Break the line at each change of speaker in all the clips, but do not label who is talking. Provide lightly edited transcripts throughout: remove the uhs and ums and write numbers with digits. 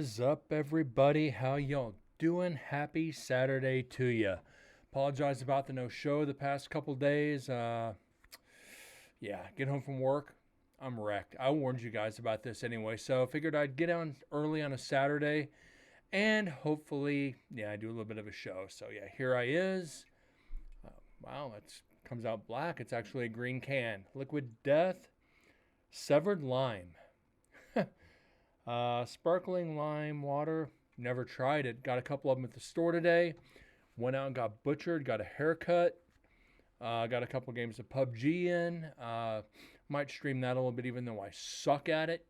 is up, everybody? How y'all doing? Happy Saturday to you. Apologize about the no show the past couple days. Get home from work. I'm wrecked. I warned you guys about this anyway, so figured I'd get on early on a Saturday and hopefully, do a little bit of a show. So here I is. Wow, that comes out black. It's actually a green can. Liquid Death, Severed Lime. Sparkling lime water. Never tried it. Got a couple of them at the store today. Went out and got butchered. Got a haircut. Got a couple games of PUBG in. Might stream that a little bit, even though I suck at it.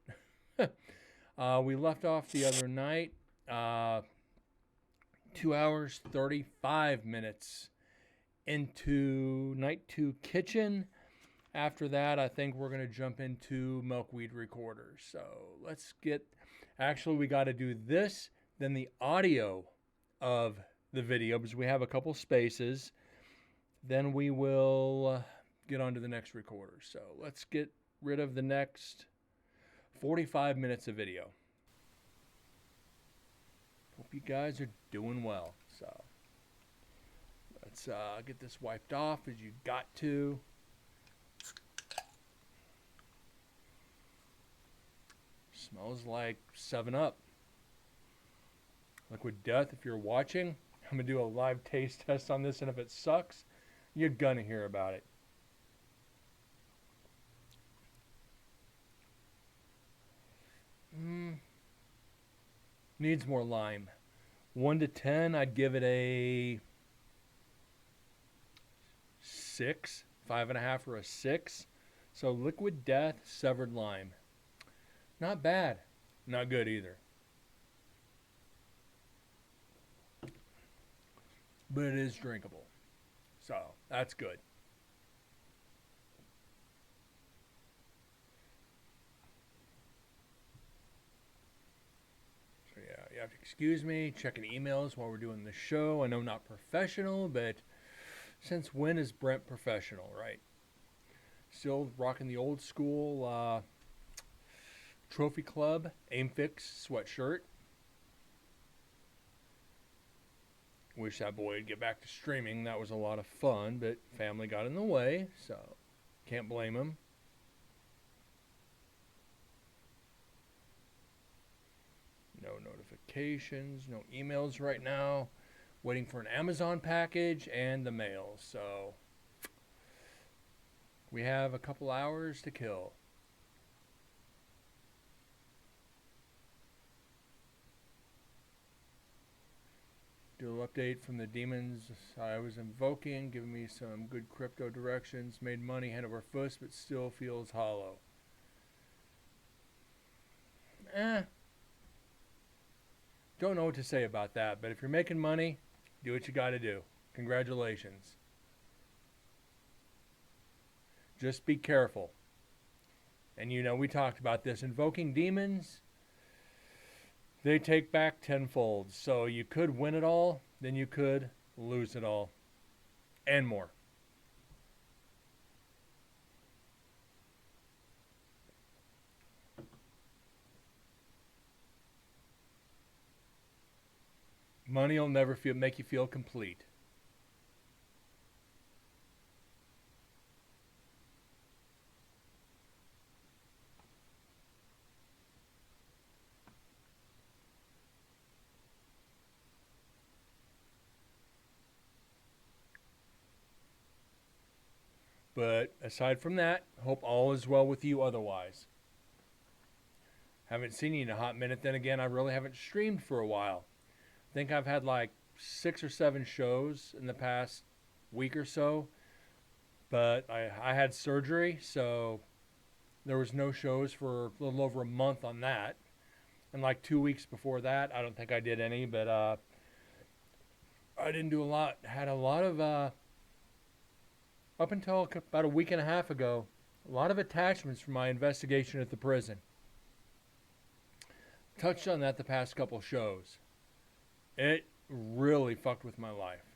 We left off the other night. 2 hours, 35 minutes into Night 2 Kitchen. After that, I think we're going to jump into Milkweed Recorders. So let's get... Actually, we got to do this, then the audio of the video, because we have a couple spaces. Then we will get on to the next recorder. So let's get rid of the next 45 minutes of video. Hope you guys are doing well. So let's get this wiped off as you got to. Smells like 7-Up. Liquid Death, if you're watching, I'm going to do a live taste test on this, and if it sucks, you're going to hear about it. Needs more lime. 1 to 10, I'd give it a 6, 5.5 or a 6. So Liquid Death, Severed Lime. Not bad. Not good either. But it is drinkable. So, that's good. So you have to excuse me, checking emails while we're doing the show. I know not professional, but since when is Brent professional, right? Still rocking the old school Trophy Club Aim Fix sweatshirt. Wish that boy would get back to streaming. That was a lot of fun, but family got in the way, so can't blame him. No notifications, no emails right now. Waiting for an Amazon package and the mail, so we have a couple hours to kill. Do a little update from the demons I was invoking, giving me some good crypto directions. Made money hand over fist, but still feels hollow. Don't know what to say about that, but if you're making money, do what you got to do. Congratulations. Just be careful. And we talked about this. Invoking demons, they take back tenfold. So you could win it all, then you could lose it all. And more. Money will never make you feel complete. But aside from that, hope all is well with you otherwise. Haven't seen you in a hot minute. Then again, I really haven't streamed for a while. I think I've had like 6 or 7 shows in the past week or so. But I had surgery, so there was no shows for a little over a month on that. And like 2 weeks before that, I don't think I did any, but I didn't do a lot. Had a lot of... up until about a week and a half ago, a lot of attachments from my investigation at the prison. Touched on that the past couple shows. It really fucked with my life.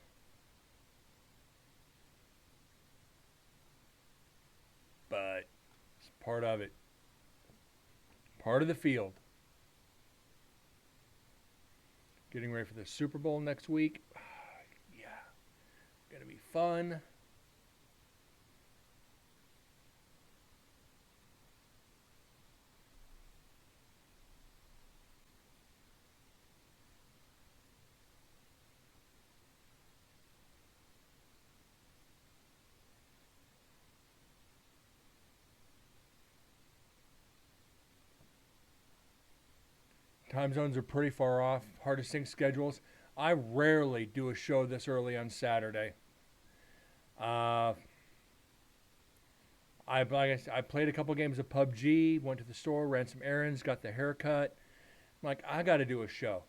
But it's part of it. Part of the field. Getting ready for the Super Bowl next week. Yeah, gonna be fun. Time zones are pretty far off. Hard to sync schedules. I rarely do a show this early on Saturday. Uh, I played a couple games of PUBG, went to the store, ran some errands, got the haircut. I'm like, I got to do a show.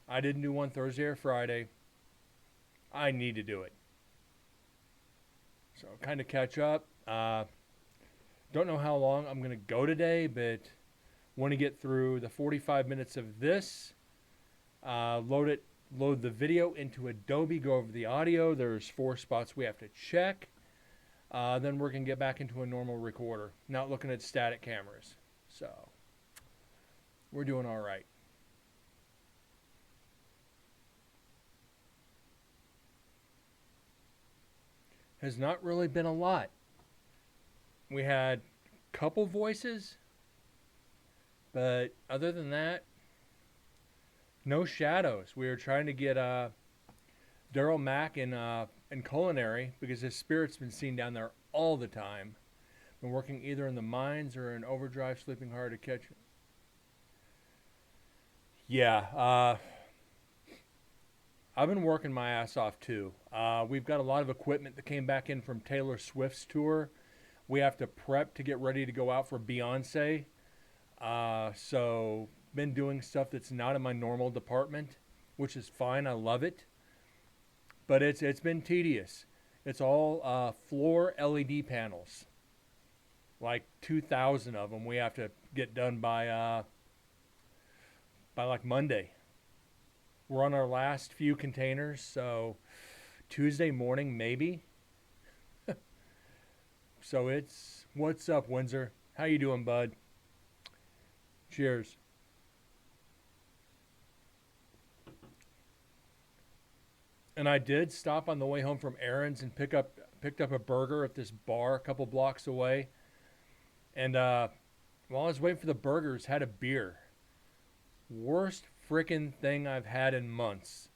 I didn't do one Thursday or Friday. I need to do it. So kind of catch up. Don't know how long I'm gonna go today, but want to get through the 45 minutes of this. Load the video into Adobe. Go over the audio. There's 4 spots we have to check. Then we're gonna get back into a normal recorder. Not looking at static cameras. So we're doing all right. Has not really been a lot. We had a couple voices, but other than that, no shadows. We were trying to get Daryl Mack in culinary because his spirit's been seen down there all the time. Been working either in the mines or in overdrive, sleeping hard to catch. Yeah, I've been working my ass off too. We've got a lot of equipment that came back in from Taylor Swift's tour. We have to prep to get ready to go out for Beyonce. So been doing stuff that's not in my normal department, which is fine. I love it, but it's been tedious. It's all floor LED panels, like 2,000 of them. We have to get done by like Monday. We're on our last few containers, so Tuesday morning maybe. So it's what's up, Windsor? How you doing, bud? Cheers. And I did stop on the way home from errands and picked up a burger at this bar a couple blocks away. And while I was waiting for the burgers, had a beer. Worst frickin' thing I've had in months.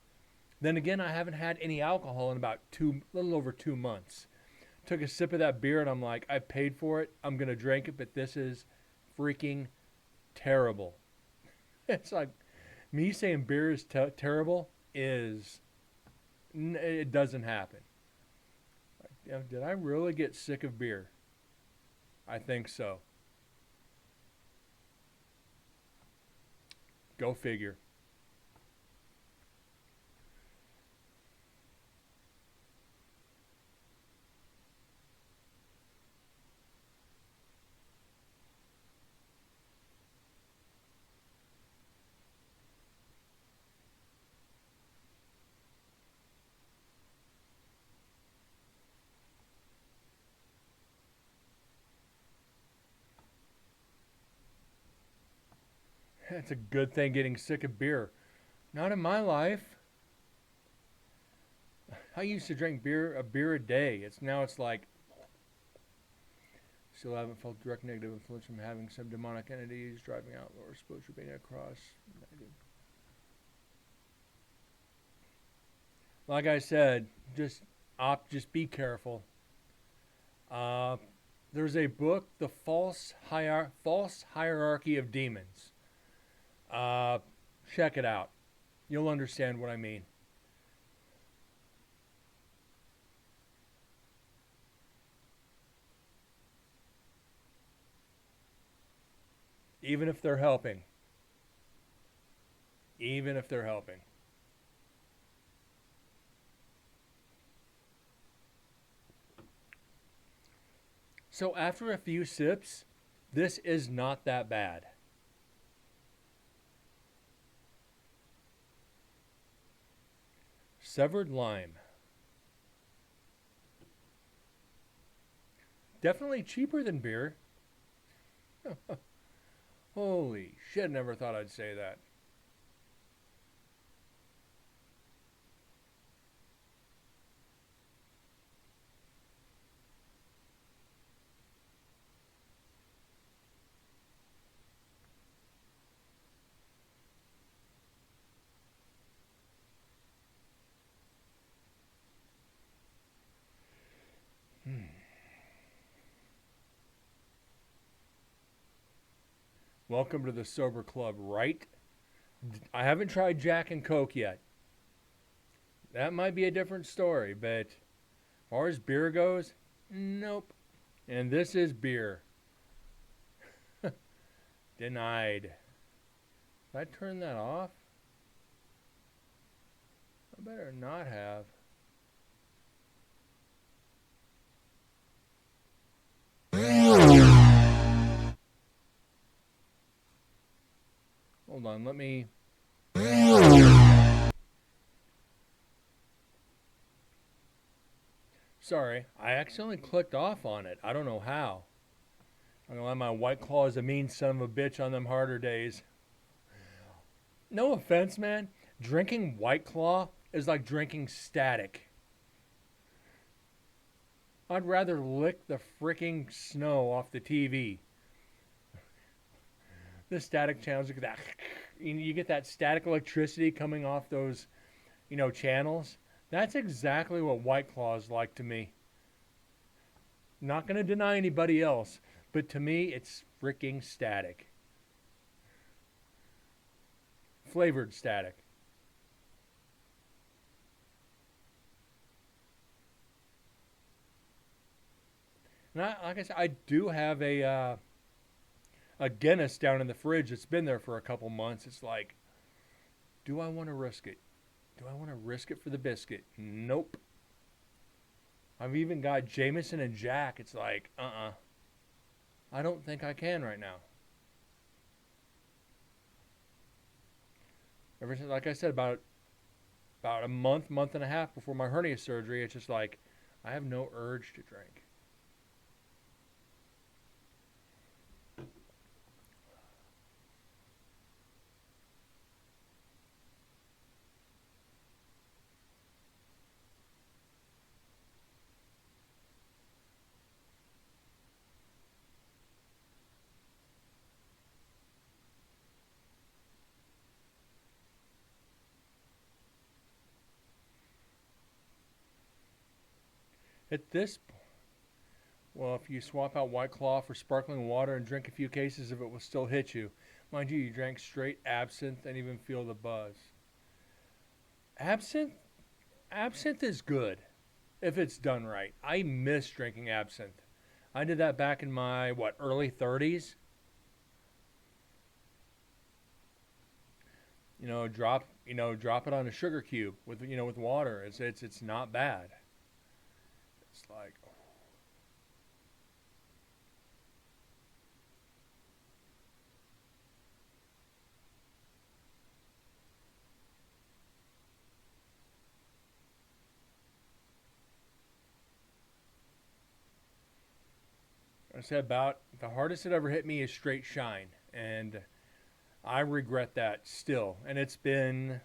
Then again, I haven't had any alcohol in about little over 2 months. Took a sip of that beer and I'm like, I paid for it. I'm gonna drink it, but this is freaking terrible. It's like me saying beer is terrible is it doesn't happen. Like, did I really get sick of beer? I think so. Go figure. It's a good thing getting sick of beer. Not in my life. I used to drink a beer a day. It's like still haven't felt direct negative influence from having some demonic entities driving out or exposure being across. Like I said, just be careful. Uh, there's a book, The False Hierarchy of Demons. Uh, Check it out. You'll understand what I mean. Even if they're helping. Even if they're helping. So after a few sips, this is not that bad. Severed lime. Definitely cheaper than beer. Holy shit, never thought I'd say that. Welcome to the sober club, right? I haven't tried Jack and Coke yet. That might be a different story, but as far as beer goes, nope. And this is beer. Denied. Did I turn that off? I better not have. Hold on, let me. Sorry, I accidentally clicked off on it. I don't know how. I'm gonna let my White Claw as a mean son of a bitch on them harder days. No offense, man. Drinking White Claw is like drinking static. I'd rather lick the freaking snow off the TV. The static channels, you get that. You get that static electricity coming off those, channels. That's exactly what White Claw is like to me. Not gonna deny anybody else, but to me, it's freaking static. Flavored static. And like I said, I do have a Guinness down in the fridge. It's been there for a couple months. It's like, do I want to risk it? Do I want to risk it for the biscuit? Nope. I've even got Jameson and Jack. It's like, I don't think I can right now. Ever since, like I said, about a month and a half before my hernia surgery, it's just like, I have no urge to drink. At this Well, if you swap out White Claw for sparkling water and drink a few cases of it will still hit you. Mind you, you drank straight absinthe and even feel the buzz. Absinthe? Absinthe is good if it's done right. I miss drinking absinthe. I did that back in my, early 30s? Drop it on a sugar cube with water. It's not bad. It's like, I said, about the hardest it ever hit me is straight shine, and I regret that still. And it's been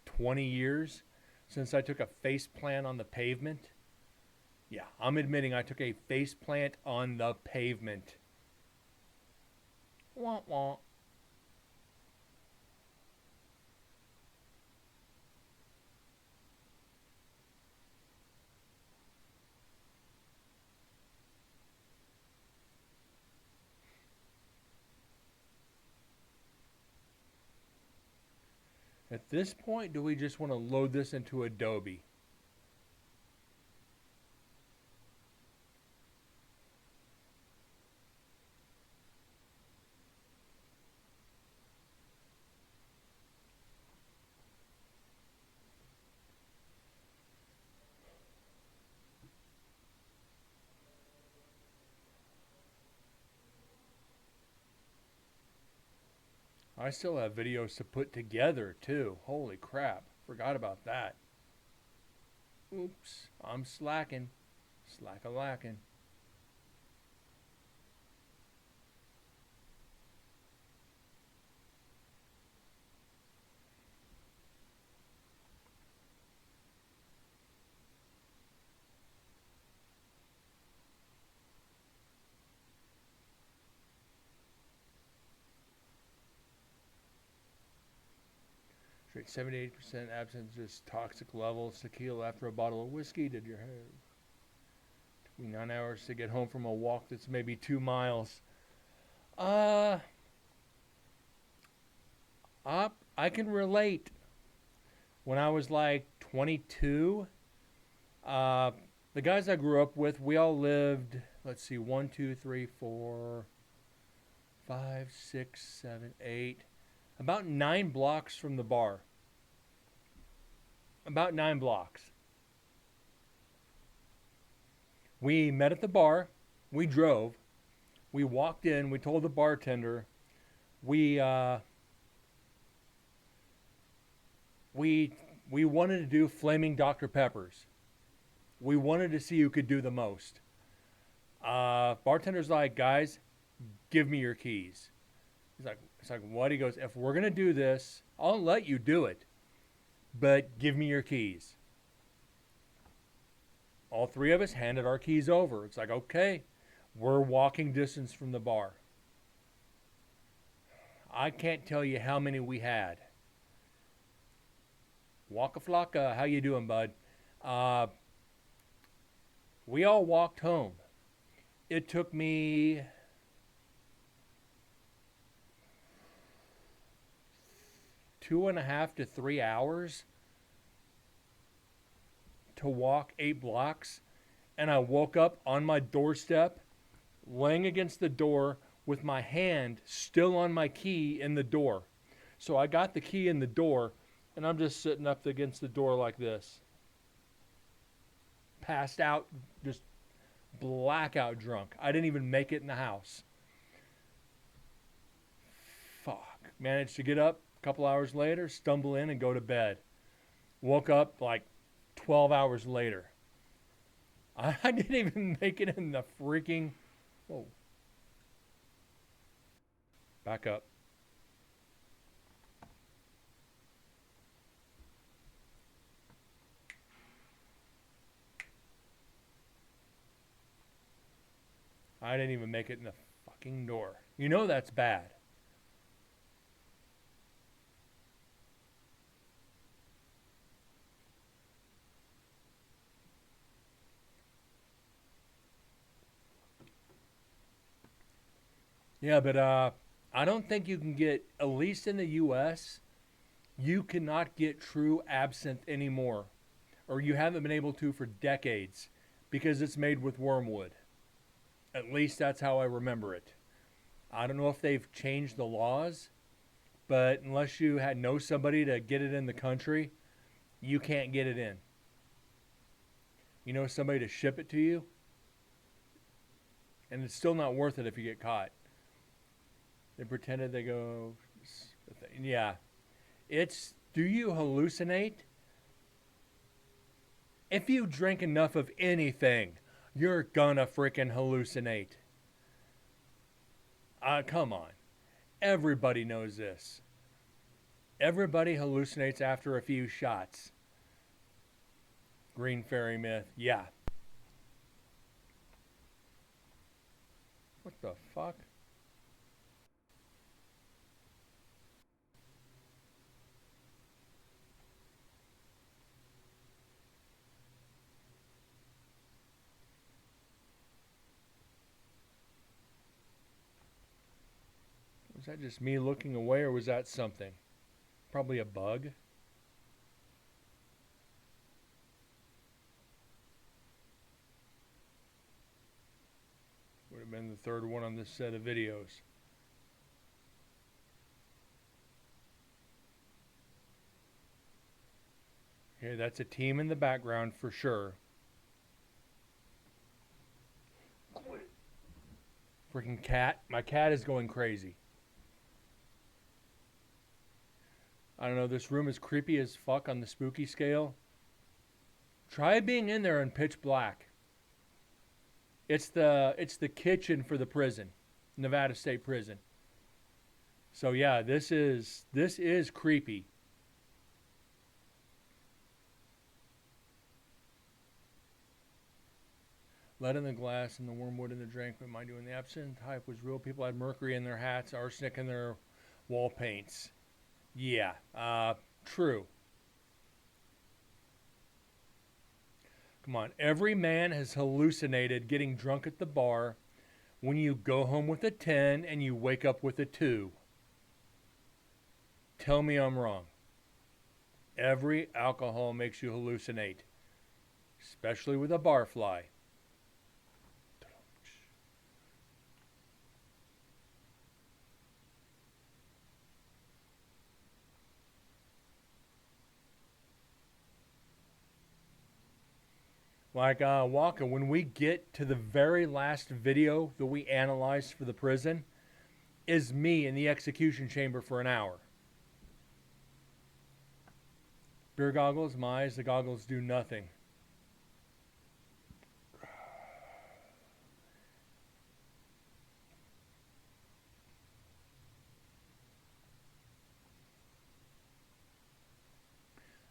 20 years since I took a face plant on the pavement. Yeah, I'm admitting I took a face plant on the pavement. Wah wah. At this point, do we just want to load this into Adobe? I still have videos to put together, too. Holy crap. Forgot about that. Oops. I'm slacking. Slack-a-lacking. Straight 78% absinthe, just toxic levels. Tequila after a bottle of whiskey. Did your hair? Took me 9 hours to get home from a walk that's maybe 2 miles. Uh, I can relate. When I was like 22, uh, the guys I grew up with, we all lived, let's see, 1, 2, 3, 4, 5, 6, 7, 8, about 9 blocks from the bar. About 9 blocks. We met at the bar. We drove. We walked in. We told the bartender we we we wanted to do flaming Dr. Peppers. We wanted to see who could do the most. Bartender's like, guys, give me your keys. It's like what? He goes, if we're gonna do this, I'll let you do it, but give me your keys. All three of us handed our keys over. It's like, okay, we're walking distance from the bar. I can't tell you how many we had. Waka Flocka, how you doing, bud? Uh, we all walked home. It took me 2.5 to 3 hours to walk 8 blocks, and I woke up on my doorstep, laying against the door with my hand still on my key in the door. So I got the key in the door, and I'm just sitting up against the door like this, passed out, just blackout drunk. I didn't even make it in the house. Fuck. Managed to get up a couple hours later, stumble in, and go to bed. Woke up like 12 hours later. I didn't even make it in the freaking... Whoa. Back up. I didn't even make it in the fucking door. You know that's bad. Yeah, but I don't think you can get, at least in the U.S., you cannot get true absinthe anymore. Or you haven't been able to for decades because it's made with wormwood. At least that's how I remember it. I don't know if they've changed the laws, but unless you know somebody to get it in the country, you can't get it in. You know somebody to ship it to you, and it's still not worth it if you get caught. They pretended they go, yeah. It's, do you hallucinate? If you drink enough of anything, you're gonna freaking hallucinate. Come on. Everybody knows this. Everybody hallucinates after a few shots. Green fairy myth, yeah. What the fuck? Was that just me looking away, or was that something? Probably a bug. Would have been the third one on this set of videos. Okay, that's a team in the background for sure. Freaking cat. My cat is going crazy. I don't know, this room is creepy as fuck on the spooky scale. Try being in there in pitch black. It's the kitchen for the prison, Nevada State Prison. So yeah, this is creepy. Lead in the glass and the wormwood in the drink, but mind you, when the absinthe hype was real, people had mercury in their hats, arsenic in their wall paints. Yeah, true. Come on, every man has hallucinated getting drunk at the bar when you go home with a 10 and you wake up with a 2. Tell me I'm wrong. Every alcohol makes you hallucinate, especially with a barfly. Like Walker, when we get to the very last video that we analyzed for the prison, is me in the execution chamber for an hour. Beer goggles, my eyes, the goggles do nothing.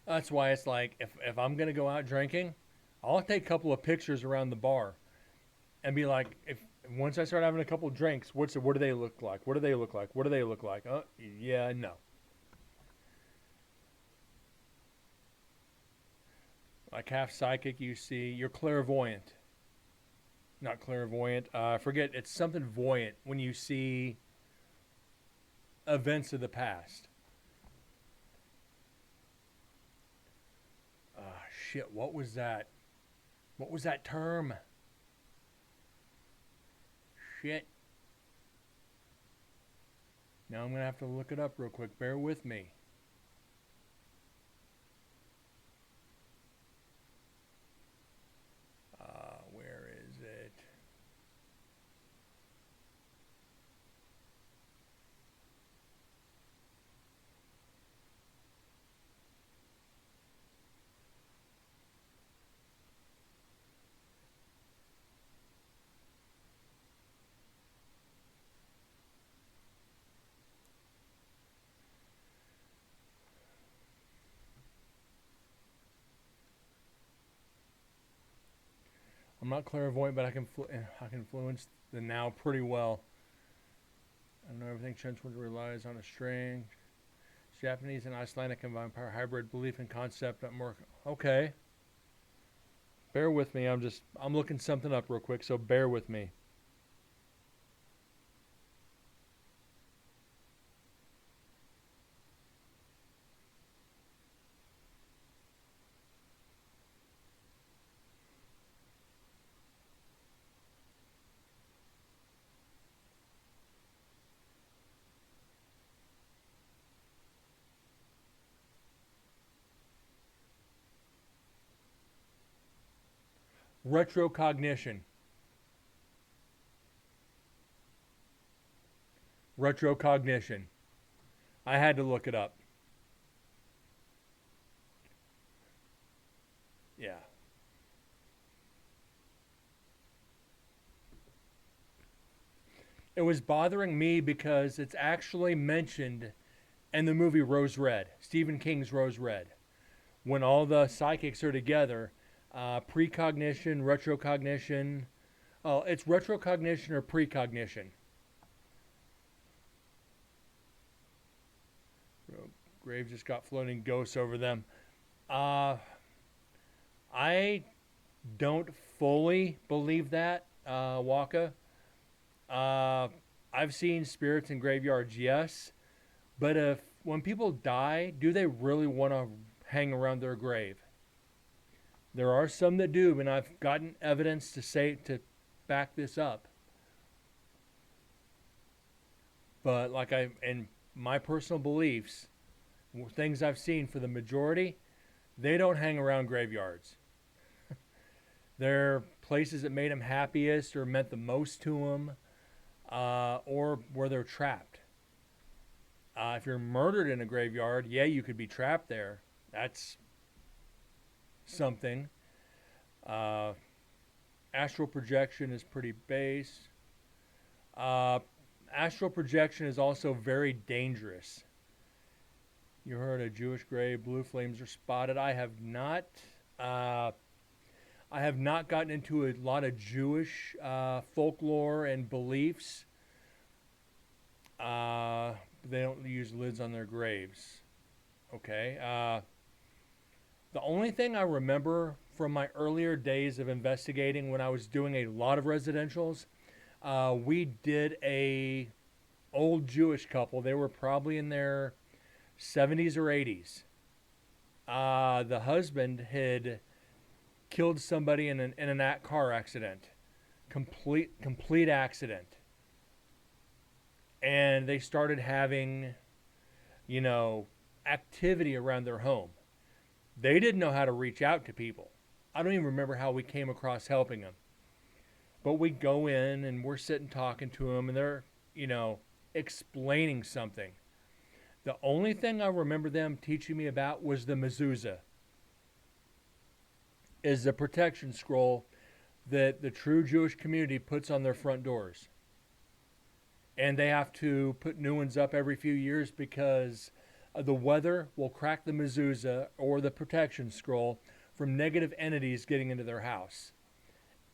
That's why it's like, if I'm going to go out drinking, I'll take a couple of pictures around the bar and be like, if once I start having a couple of drinks, what do they look like? What do they look like? What do they look like? Yeah, no. Like half psychic, you see, you're clairvoyant. Not clairvoyant. I forget, it's something voyant when you see events of the past. Shit, what was that? What was that term? Shit. Now I'm going to have to look it up real quick. Bear with me. Where is it? I'm not clairvoyant, but I can influence the now pretty well. I know everything Chenchwood relies on a string. Japanese and Icelandic combined power hybrid belief and concept. More okay. Bear with me. I'm looking something up real quick, so bear with me. Retrocognition. Retrocognition. I had to look it up. Yeah. It was bothering me because it's actually mentioned in the movie Rose Red, Stephen King's Rose Red. When all the psychics are together, precognition, retrocognition. Oh, it's retrocognition or precognition. Graves just got floating ghosts over them. I don't fully believe that, Waka. I've seen spirits in graveyards, yes. But when people die, do they really want to hang around their grave? There are some that do, and I've gotten evidence to back this up. But in my personal beliefs, things I've seen for the majority, they don't hang around graveyards. They're places that made them happiest or meant the most to them, or where they're trapped. If you're murdered in a graveyard, yeah, you could be trapped there. That's something. Astral projection is pretty base. Astral projection is also very dangerous. You heard a Jewish grave, blue flames are spotted. I have not. I have not gotten into a lot of Jewish folklore and beliefs. They don't use lids on their graves. Okay. The only thing I remember from my earlier days of investigating when I was doing a lot of residentials, we did a old Jewish couple. They were probably in their 70s or 80s. The husband had killed somebody in an car accident, complete accident, and they started having, you know, activity around their home. They didn't know how to reach out to people. I don't even remember how we came across helping them. But we go in and we're sitting talking to them, and they're, you know, explaining something. The only thing I remember them teaching me about was the mezuzah, is the protection scroll that the true Jewish community puts on their front doors. And they have to put new ones up every few years because the weather will crack the mezuzah or the protection scroll from negative entities getting into their house.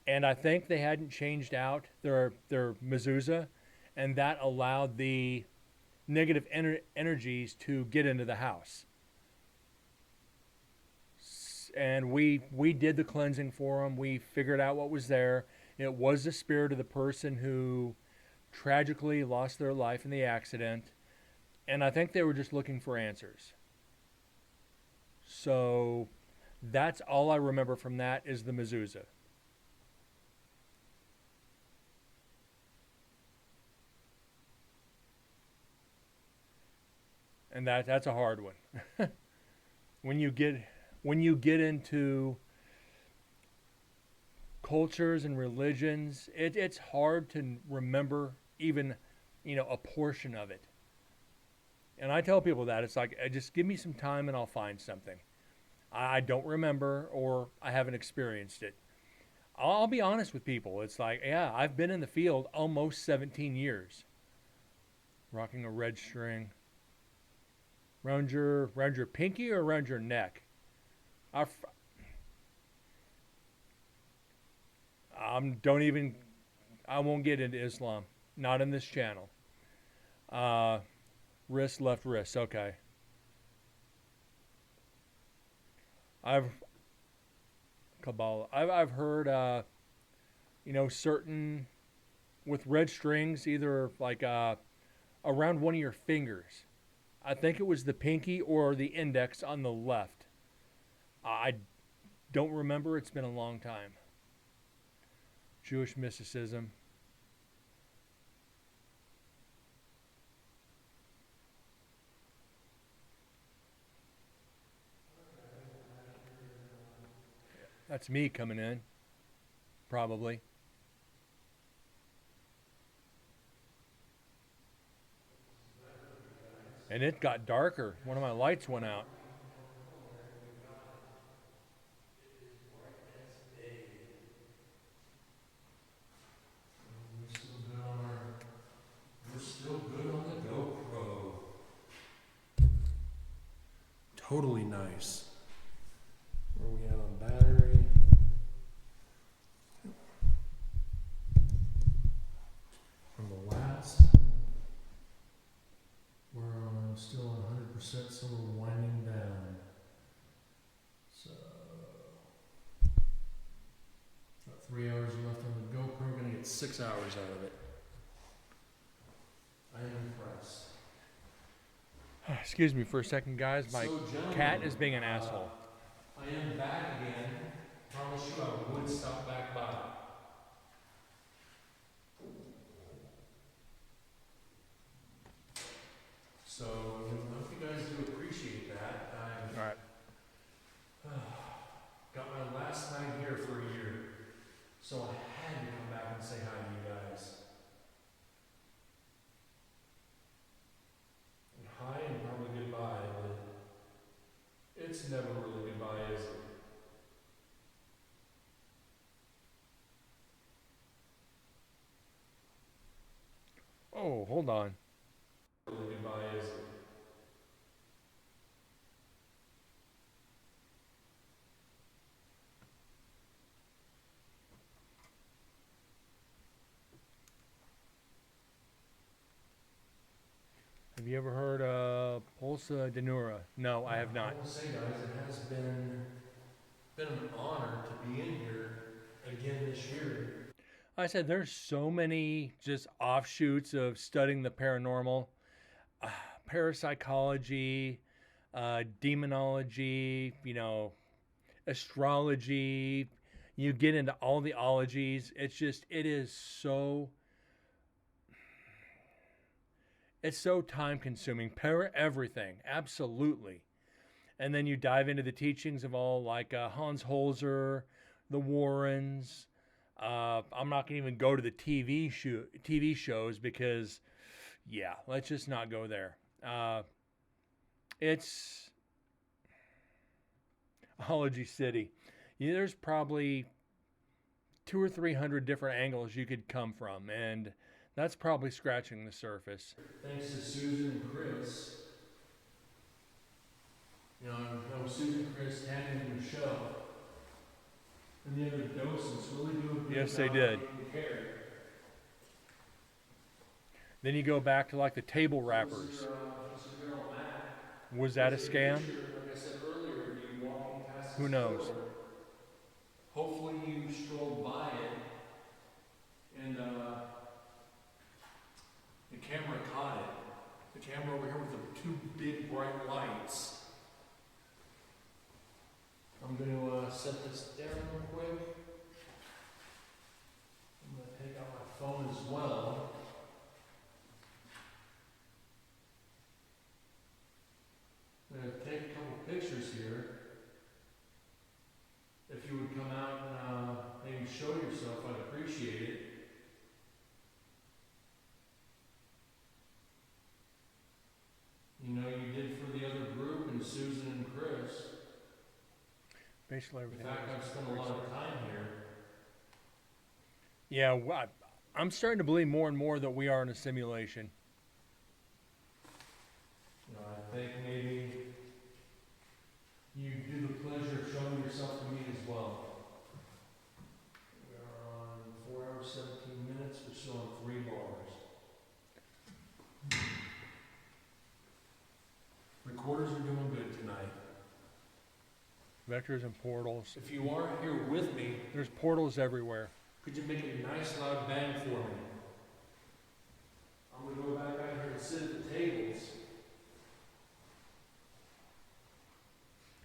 And I think they hadn't changed out their mezuzah, and that allowed the negative energies to get into the house. And we did the cleansing for them. We figured out what was there. It was the spirit of the person who tragically lost their life in the accident, and I think they were just looking for answers. So that's all I remember from that is the mezuzah. And that's a hard one. when you get when you get into cultures and religions, it's hard to remember even, you know, a portion of it. And I tell people that it's like, just give me some time and I'll find something. I don't remember or I haven't experienced it. I'll be honest with people. It's like, yeah, I've been in the field almost 17 years, rocking a red string around your pinky or around your neck. I don't even. I won't get into Islam. Not in this channel. Uh, Wrist, left wrist. Okay. I've Kabbalah. I've heard. You know, certain with red strings, either like around one of your fingers. I think it was the pinky or the index on the left. I don't remember. It's been a long time. Jewish mysticism. That's me coming in, probably. And it got darker. One of my lights went out.
We're still good on the GoPro. Totally nice. Where we at on battery? From the last, we're on still on 100%, so we're winding down. So, got 3 hours left on the GoPro. We're gonna get 6 hours out of it. I am impressed.
Excuse me for a second, guys. My
So, gentlemen,
cat is being an asshole.
I am back again. Promise you I would stop back by. So, I hope you guys do appreciate that.
All right.
Got my last night here for a year, so I had to come back and say hi to you guys. Hi and probably goodbye, but it's never really goodbye, is it?
Oh, hold on.
Really goodbye, is it?
Have you ever heard Pulsa Denura? No, I have not.
I will say, guys, it has been an honor to be in here again this year.
I said there's so many just offshoots of studying the paranormal. parapsychology, demonology, astrology. You get into all the ologies. It's so time consuming. Everything, absolutely. And then you dive into the teachings of all like Hans Holzer, the Warrens. I'm not going to even go to the TV shows because, yeah, let's just not go there. It's Ology City. There's probably 200 or 300 different angles you could come from, and that's probably scratching the surface.
Thanks to Susan and Chris. I know Susan and Chris handling the show. And the other docents really do a good
Yes, they
job
did.
taking care.
Then you go back to like the table wrappers.
Mr. Daryl Mack.
Was that a scam?
Like I said earlier, you walking past
Who
this
knows?
store. Hopefully you strolled by it and the camera caught it. The camera over here with the two big bright lights. I'm going to set this down real quick. I'm going to take out my phone as well. I'm going to take a couple pictures here. If you would come out and maybe show yourself, I'd appreciate it. You did for the other group and Susan and Chris.
Basically
In
everything.
fact, I've spent a lot of time here.
Yeah, I'm starting to believe more and more that we are in a simulation.
I think maybe you do the pleasure of showing yourself to me as well. We are on 4 hours, 17 minutes. We're still on 3 bars. Recorders are doing good tonight.
Vectors and portals.
If you are here with me,
There's portals everywhere.
could you make a nice loud bang for me? I'm going to go back out here and sit at the tables.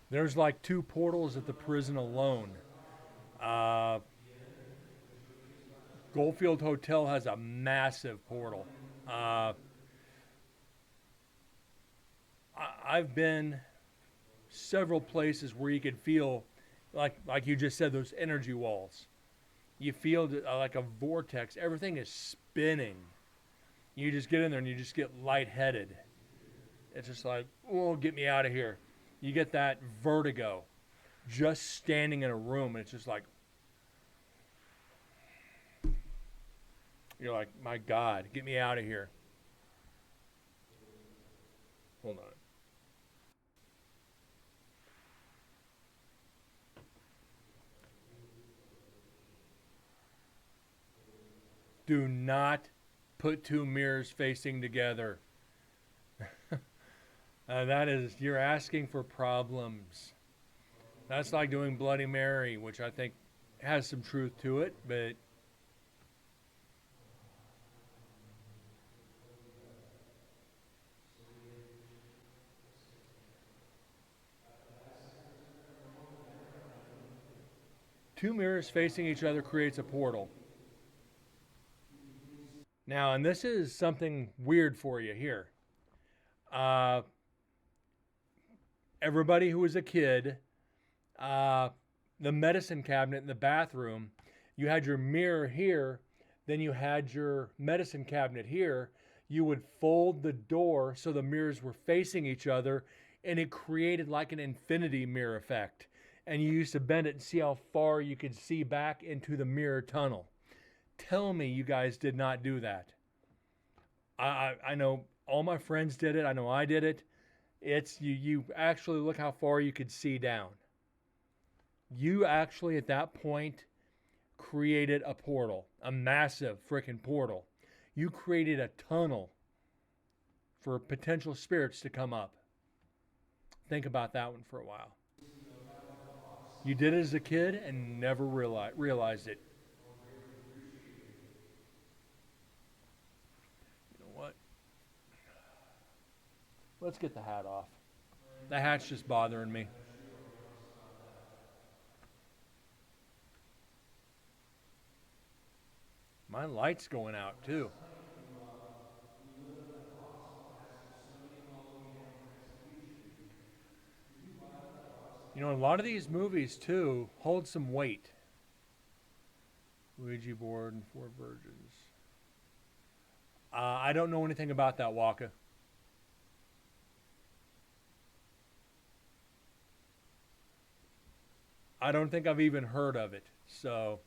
There's like 2 portals at the prison alone. Goldfield Hotel has a massive portal. I've been several places where you could feel, like you just said, those energy walls. You feel like a vortex. Everything is spinning. You just get in there and you just get lightheaded. It's just like, oh, get me out of here. You get that vertigo just standing in a room, and it's just like, you're like, my God, get me out of here. Hold on. Do not put 2 mirrors facing together. You're asking for problems. That's like doing Bloody Mary, which I think has some truth to it, but two mirrors facing each other creates a portal. Now, and this is something weird for you here. Everybody who was a kid, the medicine cabinet in the bathroom, you had your mirror here, then you had your medicine cabinet here. You would fold the door so the mirrors were facing each other, and it created like an infinity mirror effect. And you used to bend it and see how far you could see back into the mirror tunnel. Tell me you guys did not do that. I know all my friends did it. I know I did it. It's you actually look how far you could see down. You actually at that point created a portal, a massive freaking portal. You created a tunnel for potential spirits to come up. Think about that one for a while. You did it as a kid and never realized it. You know what? Let's get the hat off. The hat's just bothering me. My light's going out too. You know, a lot of these movies too hold some weight. Ouija board and Four Virgins. I don't know anything about that, Waka. I don't think I've even heard of it. So,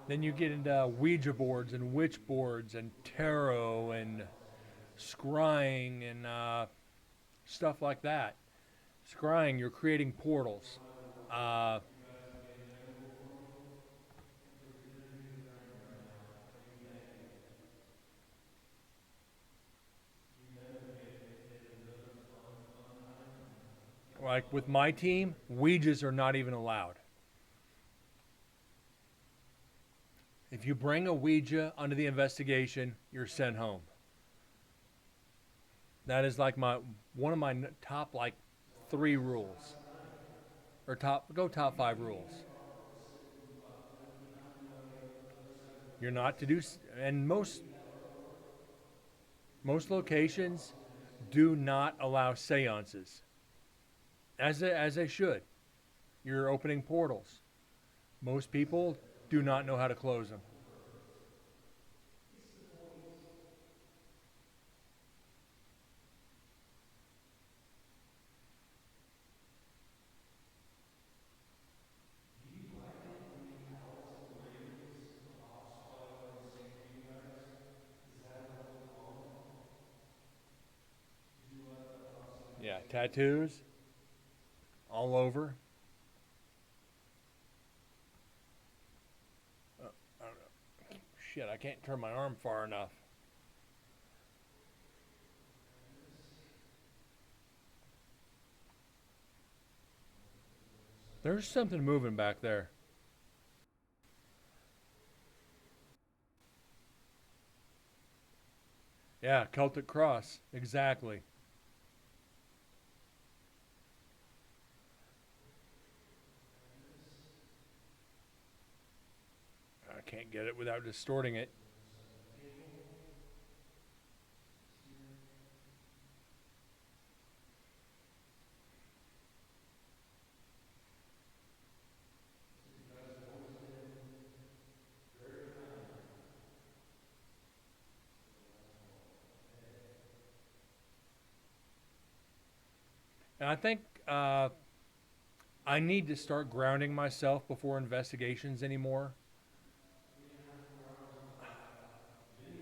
then you get into Ouija boards and witch boards and tarot and scrying and stuff like that. Scrying, you're creating portals. Uh, like with my team, Ouijas are not even allowed. If you bring a Ouija under the investigation, you're sent home. That is like my one of my top like 3 rules, or top 5 rules. You're not to do, and most locations do not allow seances, as they should. You're opening portals. Most people do not know how to close them. Yeah, tattoos all over. I don't know. Shit, I can't turn my arm far enough. There's something moving back there. Yeah, Celtic cross. Exactly. I can't get it without distorting it. And I think I need to start grounding myself before investigations anymore.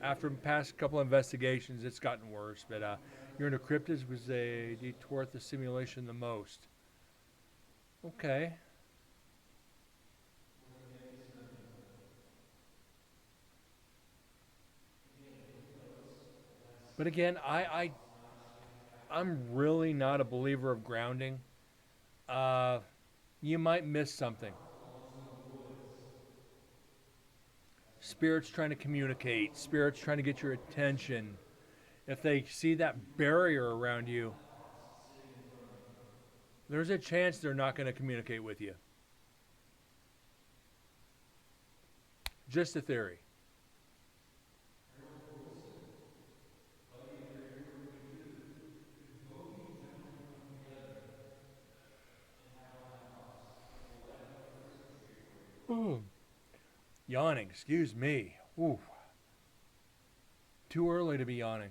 After the past couple of investigations, it's gotten worse. But Urina Cryptids was a detour the simulation the most. Okay. But again, I'm really not a believer of grounding. Uh, you might miss something. Spirits trying to communicate. Spirits trying to get your attention. If they see that barrier around you, there's a chance they're not going to communicate with you. Just a theory. Ooh. Yawning, excuse me. Ooh. Too early to be yawning.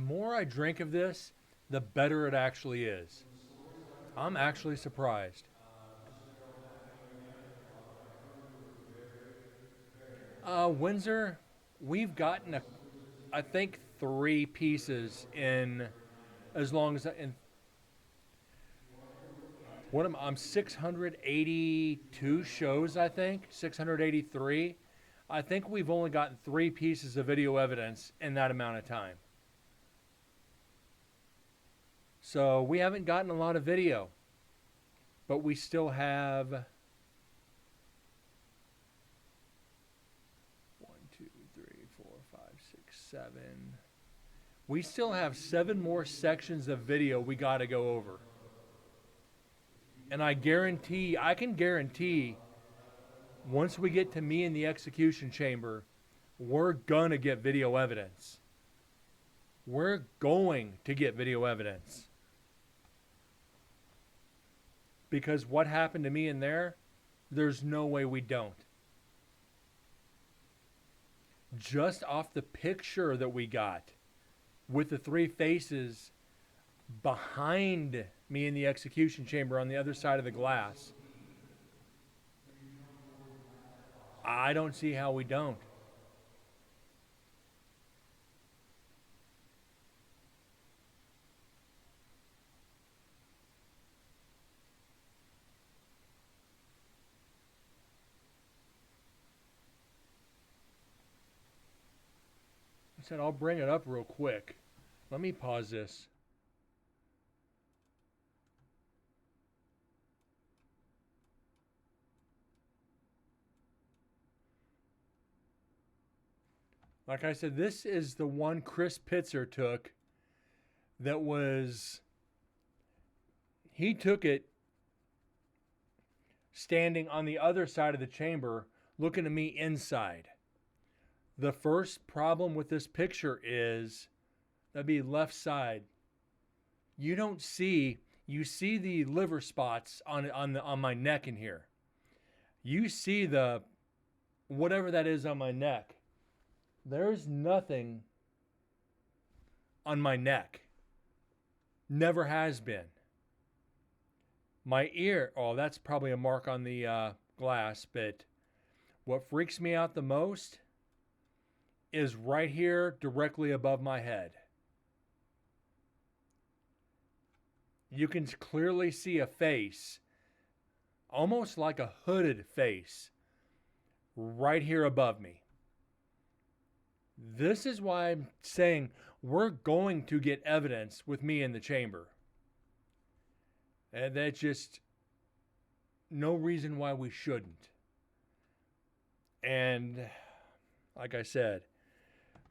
the more I drink of this, the better it actually is. I'm actually surprised. Windsor, we've gotten I think 3 pieces in as long as in I'm 682 shows, I think 683. I think we've only gotten 3 pieces of video evidence in that amount of time. So we haven't gotten a lot of video, but we still have 7. We still have 7 more sections of video we got to go over. And I can guarantee, once we get to me in the execution chamber, we're going to get video evidence. We're going to get video evidence. Because what happened to me in there, there's no way we don't. Just off the picture that we got with the 3 faces behind me in the execution chamber on the other side of the glass, I don't see how we don't. I said I'll bring it up real quick. Let me pause this. Like I said, this is the one Chris Pitzer took that was, he took it standing on the other side of the chamber looking at me inside. The first problem with this picture is, that'd be left side. You don't see, you see the liver spots on my neck in here. You see the, whatever that is on my neck. There's nothing on my neck. Never has been. My ear, oh, that's probably a mark on the glass, but what freaks me out the most is right here directly above my head. You can clearly see a face, almost like a hooded face, right here above me. This is why I'm saying we're going to get evidence with me in the chamber. And that's just no reason why we shouldn't. And like I said,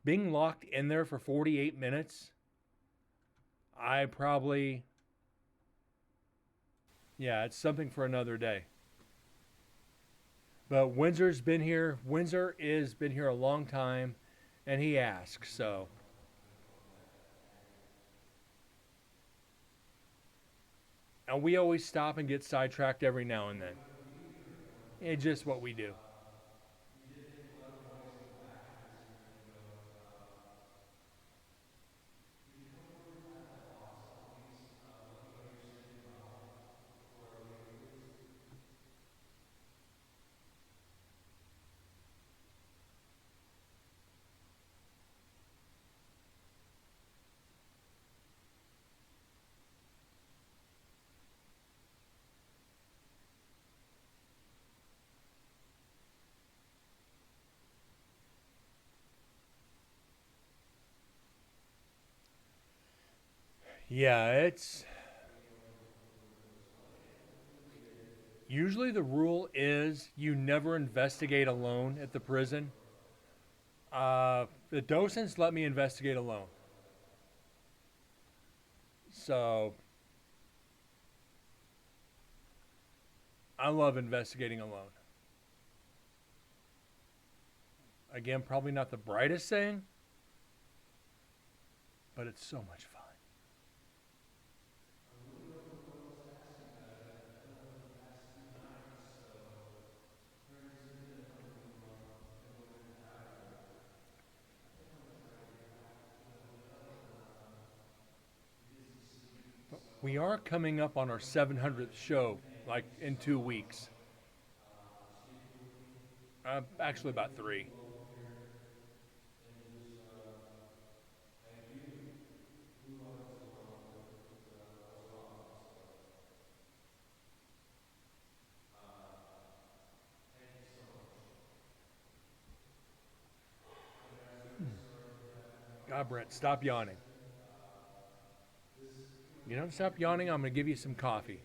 being locked in there for 48 minutes, it's something for another day. But Windsor's been here. Windsor has been here a long time. And he asks, so. And we always stop and get sidetracked every now and then. It's just what we do. Yeah, it's usually the rule is you never investigate alone at the prison. The docents let me investigate alone. So I love investigating alone. Again, probably not the brightest thing, but it's so much fun. We are coming up on our 700th show, like in 2 weeks. Actually, about three. God, Brent, stop yawning. You don't stop yawning, I'm going to give you some coffee.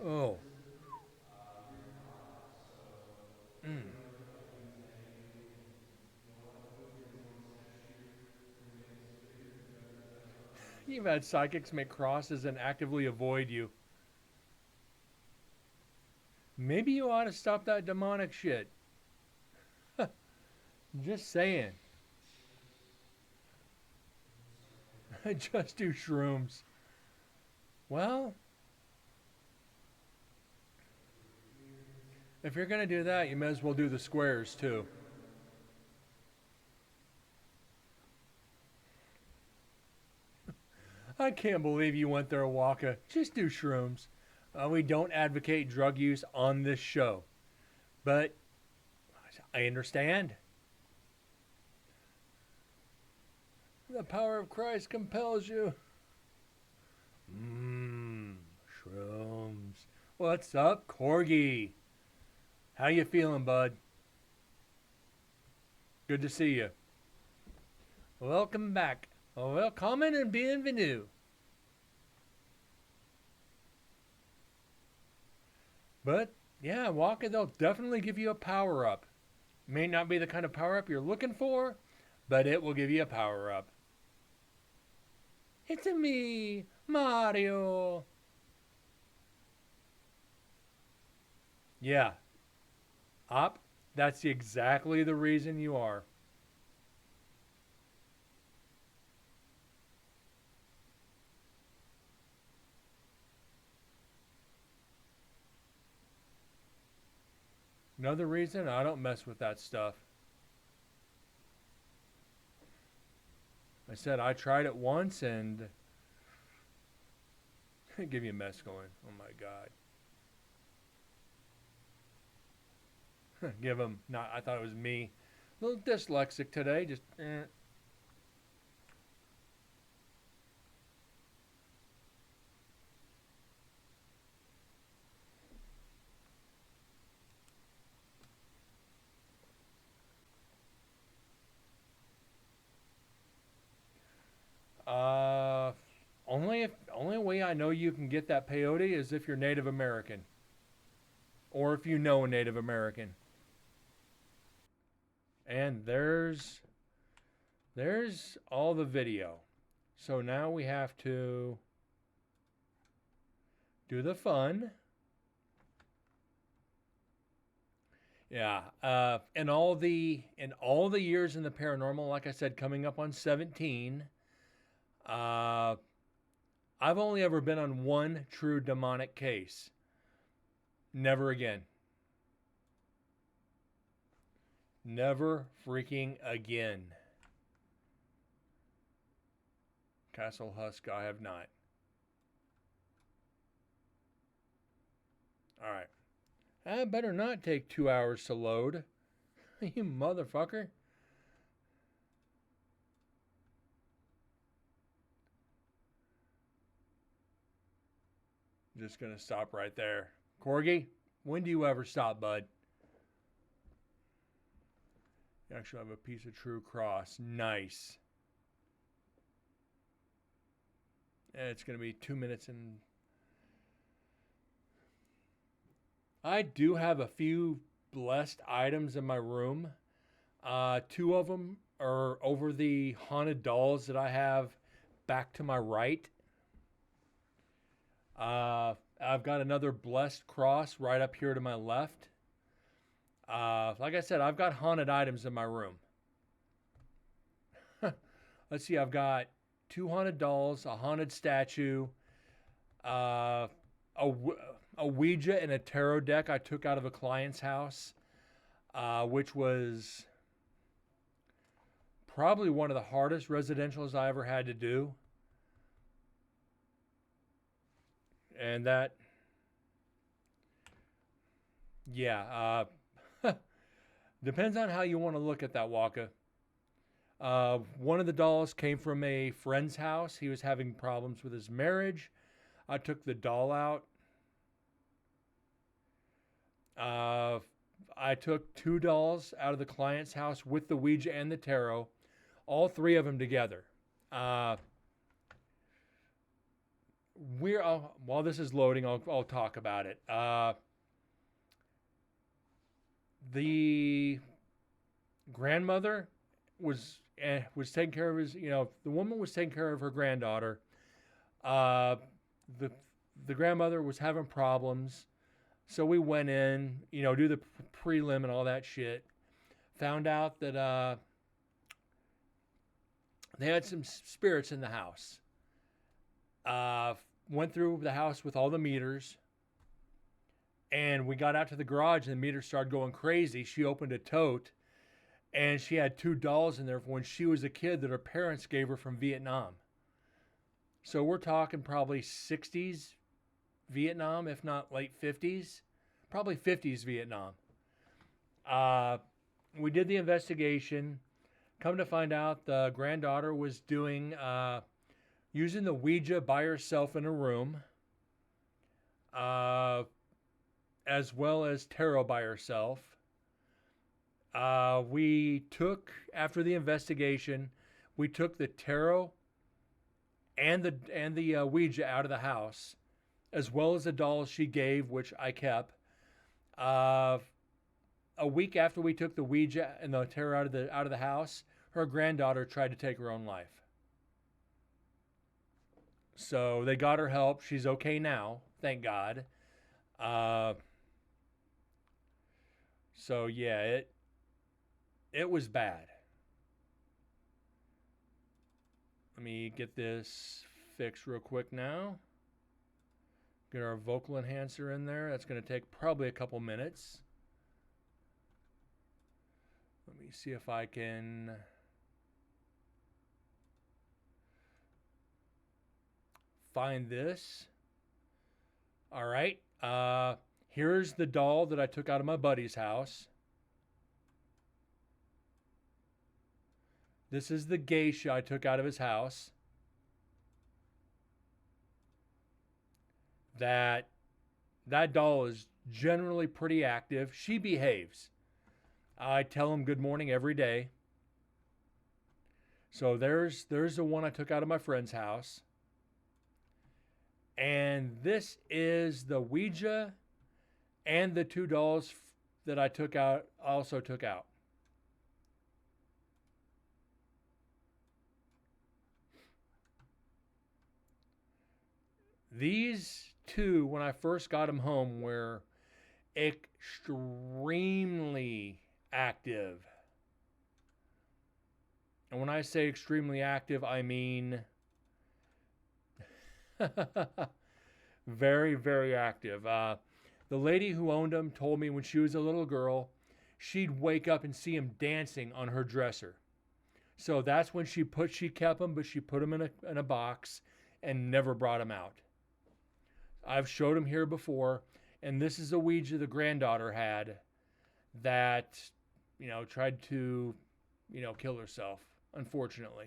Oh. Mm. You've had psychics make crosses and actively avoid you. Maybe you ought to stop that demonic shit. Just saying. Just do shrooms. Well, if you're going to do that, you may as well do the squares too. I can't believe you went there, Waka. Just do shrooms. We don't advocate drug use on this show. But I understand. The power of Christ compels you. Shrooms. What's up, Corgi? How you feeling, bud? Good to see you. Welcome back. Welcome and bienvenue. But, yeah, Waka, they'll definitely give you a power-up. May not be the kind of power-up you're looking for, but it will give you a power-up. It's me, Mario. Yeah. Op, that's exactly the reason you are. Another reason I don't mess with that stuff. I said I tried it once and give you a mess going. Oh my God. Give him, not, I thought it was me. A little dyslexic today, just only way I know you can get that peyote is if you're Native American. Or if you know a Native American. And there's all the video. So now we have to do the fun. Yeah, in all the years in the paranormal, like I said, coming up on 17, I've only ever been on one true demonic case. Never again. Never freaking again. Castle Husk, I have not. All right. That better not take 2 hours to load. You motherfucker. Just gonna stop right there. Corgi, when do you ever stop, bud? You actually have a piece of true cross. Nice. It's gonna be 2 minutes and... I do have a few blessed items in my room. Two of them are over the haunted dolls that I have back to my right. I've got another blessed cross right up here to my left. Like I said, I've got haunted items in my room. Let's see, I've got 2 haunted dolls, a haunted statue, a Ouija and a tarot deck I took out of a client's house, which was probably one of the hardest residentials I ever had to do. And that, yeah, depends on how you want to look at that, Waka. One of the dolls came from a friend's house. He was having problems with his marriage. I took the doll out. I took two dolls out of the client's house with the Ouija and the tarot, all three of them together. While this is loading, I'll talk about it. The grandmother was taking care of the woman was taking care of her granddaughter. The grandmother was having problems, so we went in, do the prelim and all that shit. Found out that they had some spirits in the house. Went through the house with all the meters, and we got out to the garage and the meter started going crazy. She opened a tote, and she had two dolls in there from when she was a kid that her parents gave her from Vietnam. So we're talking probably 60s Vietnam, if not late 50s. Probably 50s Vietnam. We did the investigation. Come to find out, the granddaughter was doing using the Ouija by herself in a room, as well as tarot by herself. After the investigation, we took the tarot and the Ouija out of the house, as well as the dolls she gave, which I kept. A week after we took the Ouija and the tarot out of the house, her granddaughter tried to take her own life. So they got her help. She's okay now, thank God. So yeah, it was bad. Let me get this fixed real quick now. Get our vocal enhancer in there. That's going to take probably a couple minutes. Let me see if I can find this. All right. Here's the doll that I took out of my buddy's house. This is the geisha I took out of his house. That doll is generally pretty active. She behaves. I tell him good morning every day. So there's the one I took out of my friend's house. And this is the Ouija and the two dolls that I also took out. These two, when I first got them home, were extremely active. And when I say extremely active, I mean very, very active. The lady who owned them told me when she was a little girl, she'd wake up and see him dancing on her dresser. So that's when she kept them, but she put them in a box and never brought them out. I've showed them here before, and this is a Ouija the granddaughter had that, tried to, kill herself, unfortunately.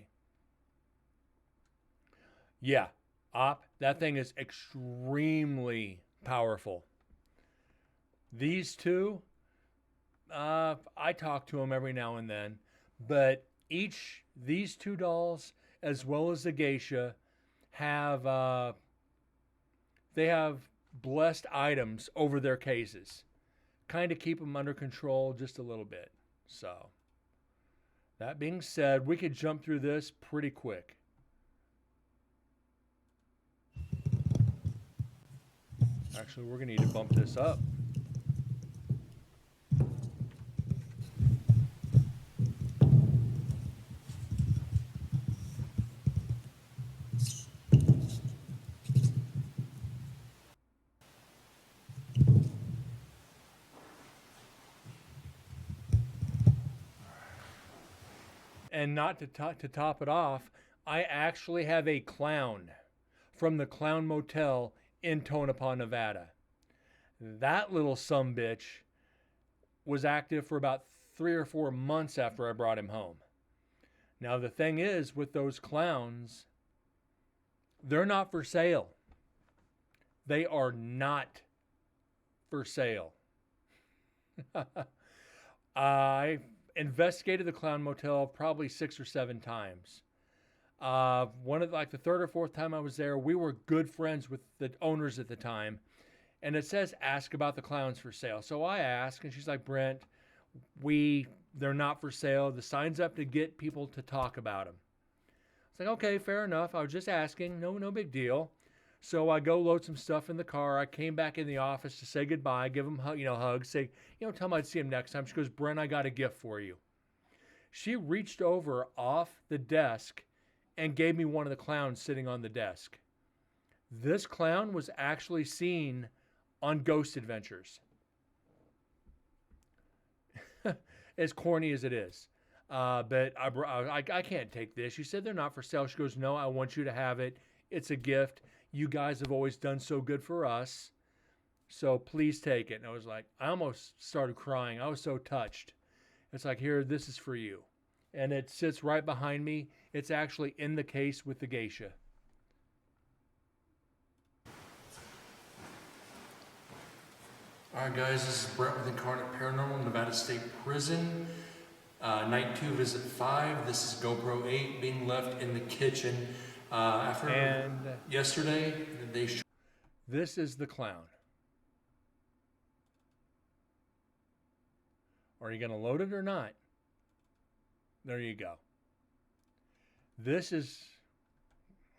Yeah, that thing is extremely powerful. These two, I talk to them every now and then, but these two dolls, as well as the geisha, have they have blessed items over their cases. Kind of keep them under control just a little bit. So, that being said, we could jump through this pretty quick. Actually, we're going to need to bump this up. And not to top it off, I actually have a clown from the Clown Motel in Tonopah, Nevada. That little sumbitch was active for about 3 or 4 months after I brought him home. Now, the thing is, with those clowns, they're not for sale. They are not for sale. I investigated the clown motel probably 6 or 7 times. The third or fourth time I was there, we were good friends with the owners at the time. And it says, ask about the clowns for sale. So I asked, and she's like, Brent, they're not for sale. The sign's up to get people to talk about them. It's like, okay, fair enough. I was just asking. No big deal. So I go load some stuff in the car. I came back in the office to say goodbye, give them hugs, say, tell them I'd see him next time. She goes, Brent, I got a gift for you. She reached over off the desk and gave me one of the clowns sitting on the desk. This clown was actually seen on Ghost Adventures. As corny as it is. But I can't take this. She said they're not for sale. She goes, no, I want you to have it. It's a gift. You guys have always done so good for us. So please take it. And I was like, I almost started crying. I was so touched. It's like, here, this is for you. And it sits right behind me. It's actually in the case with the geisha. Alright guys, this is Brent with Incarnate Paranormal, Nevada State Prison. Night 2, visit 5. This is GoPro 8 being left in the kitchen. Yesterday, this is the clown. Are you going to load it or not? There you go. This is...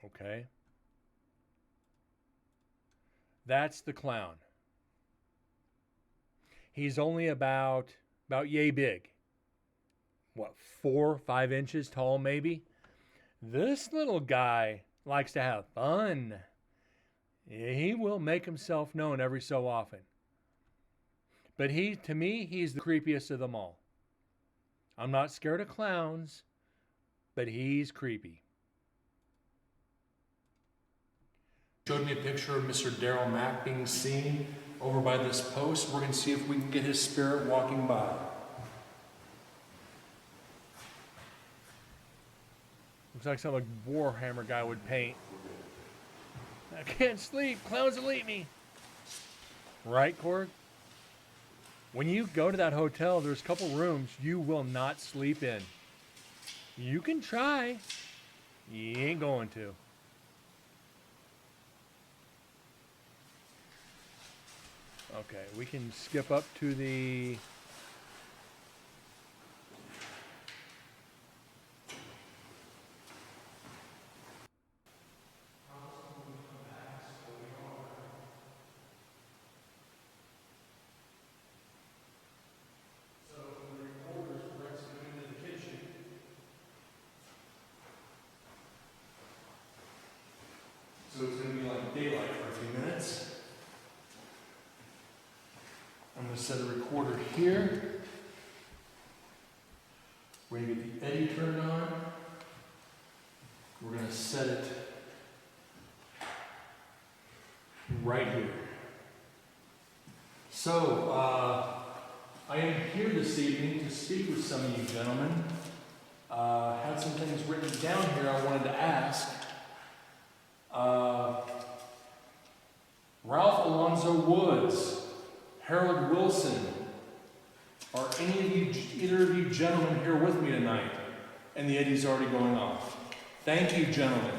Okay. That's the clown. He's only about yay big. 4 or 5 inches tall, maybe? This little guy likes to have fun. He will make himself known every so often. But to me, he's the creepiest of them all. I'm not scared of clowns, but he's creepy. Showed me a picture of Mr. Daryl Mack being seen over by this post. We're going to see if we can get his spirit walking by. Looks like something a Warhammer guy would paint. I can't sleep. Clowns will eat me. Right, Cord? When you go to that hotel, there's a couple rooms you will not sleep in. You can try. You ain't going to. Okay, we can skip up to the... So it's going to be like daylight for a few minutes. I'm going to set a recorder here. We're going to get the eddy turned on. We're going to set it right here. So, I am here this evening to speak with some of you gentlemen. Had some things written down here I wanted to ask. Ralph Alonzo Woods, Harold Wilson, are either of you gentlemen here with me tonight? And the eddy's already going off. Thank you, gentlemen.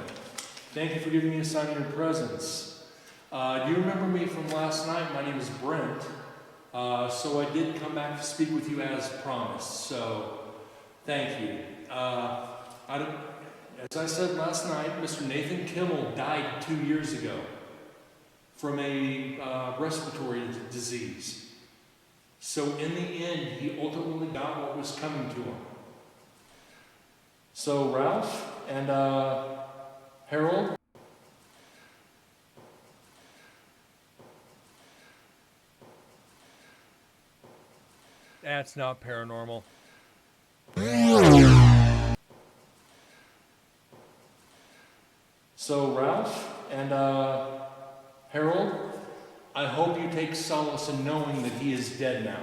Thank you for giving me a sign of your presence. Do you remember me from last night? My name is Brent. So I did come back to speak with you as promised. So, thank you. As I said last night, Mr. Nathan Kimmel died 2 years ago from a respiratory disease. So in the end, he ultimately got what was coming to him. So Ralph and Harold, that's not paranormal. So Ralph and
Harold, I hope you take solace in knowing that he is dead now.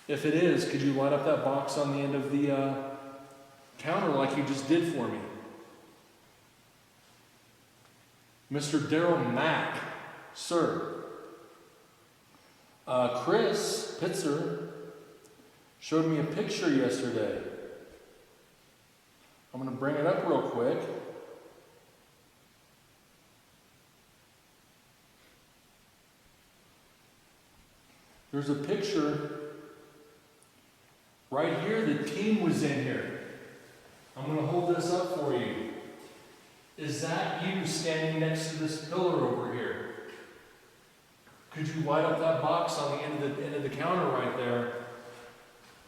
If it is, could you light up that box on the end of the counter like you just did for me? Mr. Daryl Mack, sir. Chris Pitzer showed me a picture yesterday. I'm going to bring it up real quick. There's a picture right here. The team was in here. I'm going to hold this up for you. Is that you standing next to this pillar over here? Could you light up that box on the end of the counter right there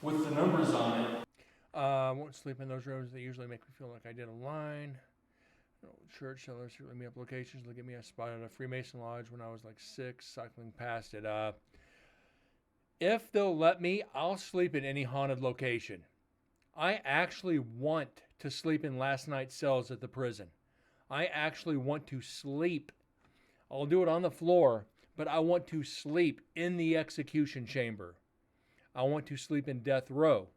with the numbers on it?
I won't sleep in those rooms. They usually make me feel like I did a line. Church sellers let me up locations. They'll give me a spot at a Freemason lodge when I was like 6, cycling past it. If they'll let me, I'll sleep in any haunted location. I actually want to sleep in last night's cells at the prison. I actually want to sleep. I'll do it on the floor, but I want to sleep in the execution chamber. I want to sleep in death row.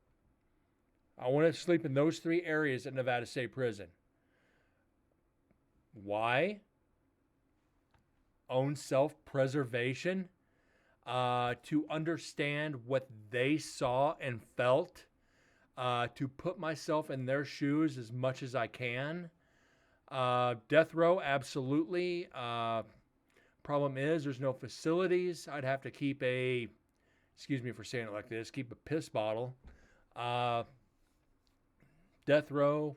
I want to sleep in those 3 areas at Nevada State Prison. Why? Own self-preservation. To understand what they saw and felt. To put myself in their shoes as much as I can. Death row, absolutely. Problem is, there's no facilities. I'd have to keep excuse me for saying it like this, keep a piss bottle. Death row,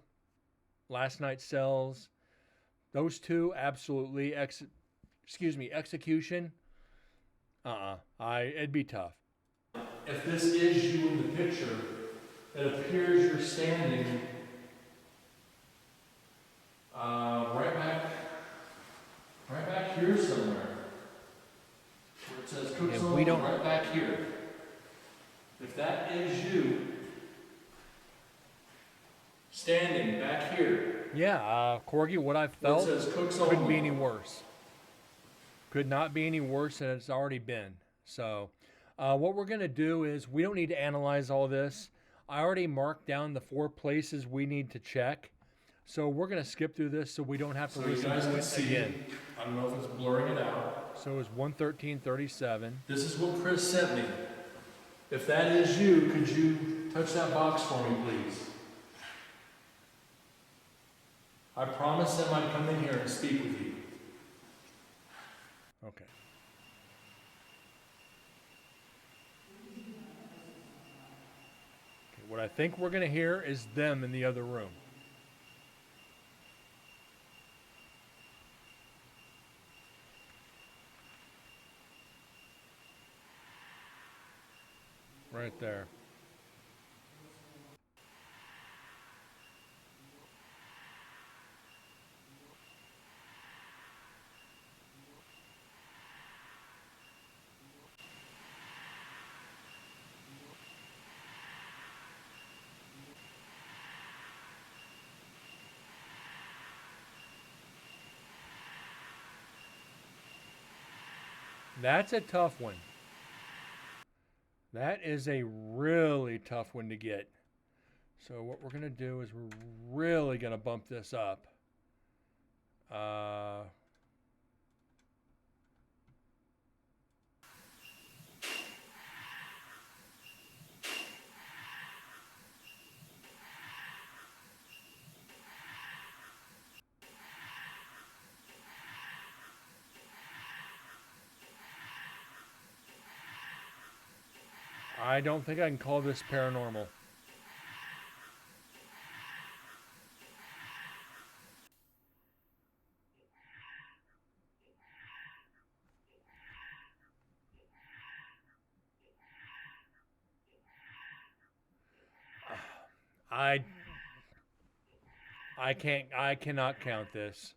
last night's cells, those 2, absolutely. Execution, it'd be tough.
If this is you in the picture, it appears you're standing right back here somewhere. Where it says Cook's Home, right back here. If that is you, standing back here.
Yeah, Corgi, what I felt couldn't be any
Home.
worse. Could not be any worse than it's already been. So what we're going to do is, we don't need to analyze all this. I already marked down the 4 places we need to check. So we're going to skip through this so we don't have to listen to it again.
I don't know if it's blurring it out.
So it's 113:37.
This is what Chris sent me. If that is you, could you touch that box for me, please? I promised them I'd come in here and speak with you.
Okay. What I think we're going to hear is them in the other room. Right there. That's a tough one. That is a really tough one to get. So what we're going to do is we're really going to bump this up. I don't think I can call this paranormal. I cannot count this.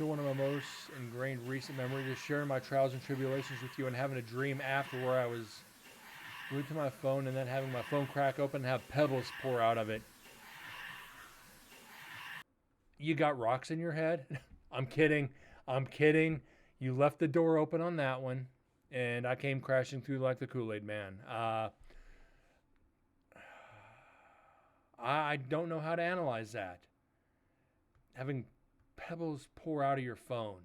still one of my most ingrained recent memories is sharing my trials and tribulations with you and having a dream after where I was glued to my phone and then having my phone crack open and have pebbles pour out of it. You got rocks in your head? I'm kidding. I'm kidding. You left the door open on that one, and I came crashing through like the Kool-Aid Man. I don't know how to analyze that. Having pebbles pour out of your phone.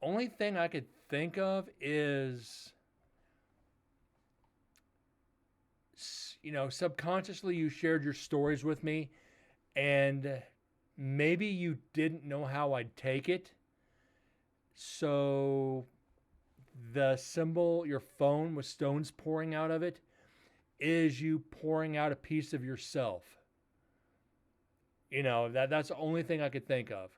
Only thing I could think of is, subconsciously you shared your stories with me, and maybe you didn't know how I'd take it. So the symbol, your phone with stones pouring out of it, is you pouring out a piece of yourself. That's the only thing I could think of.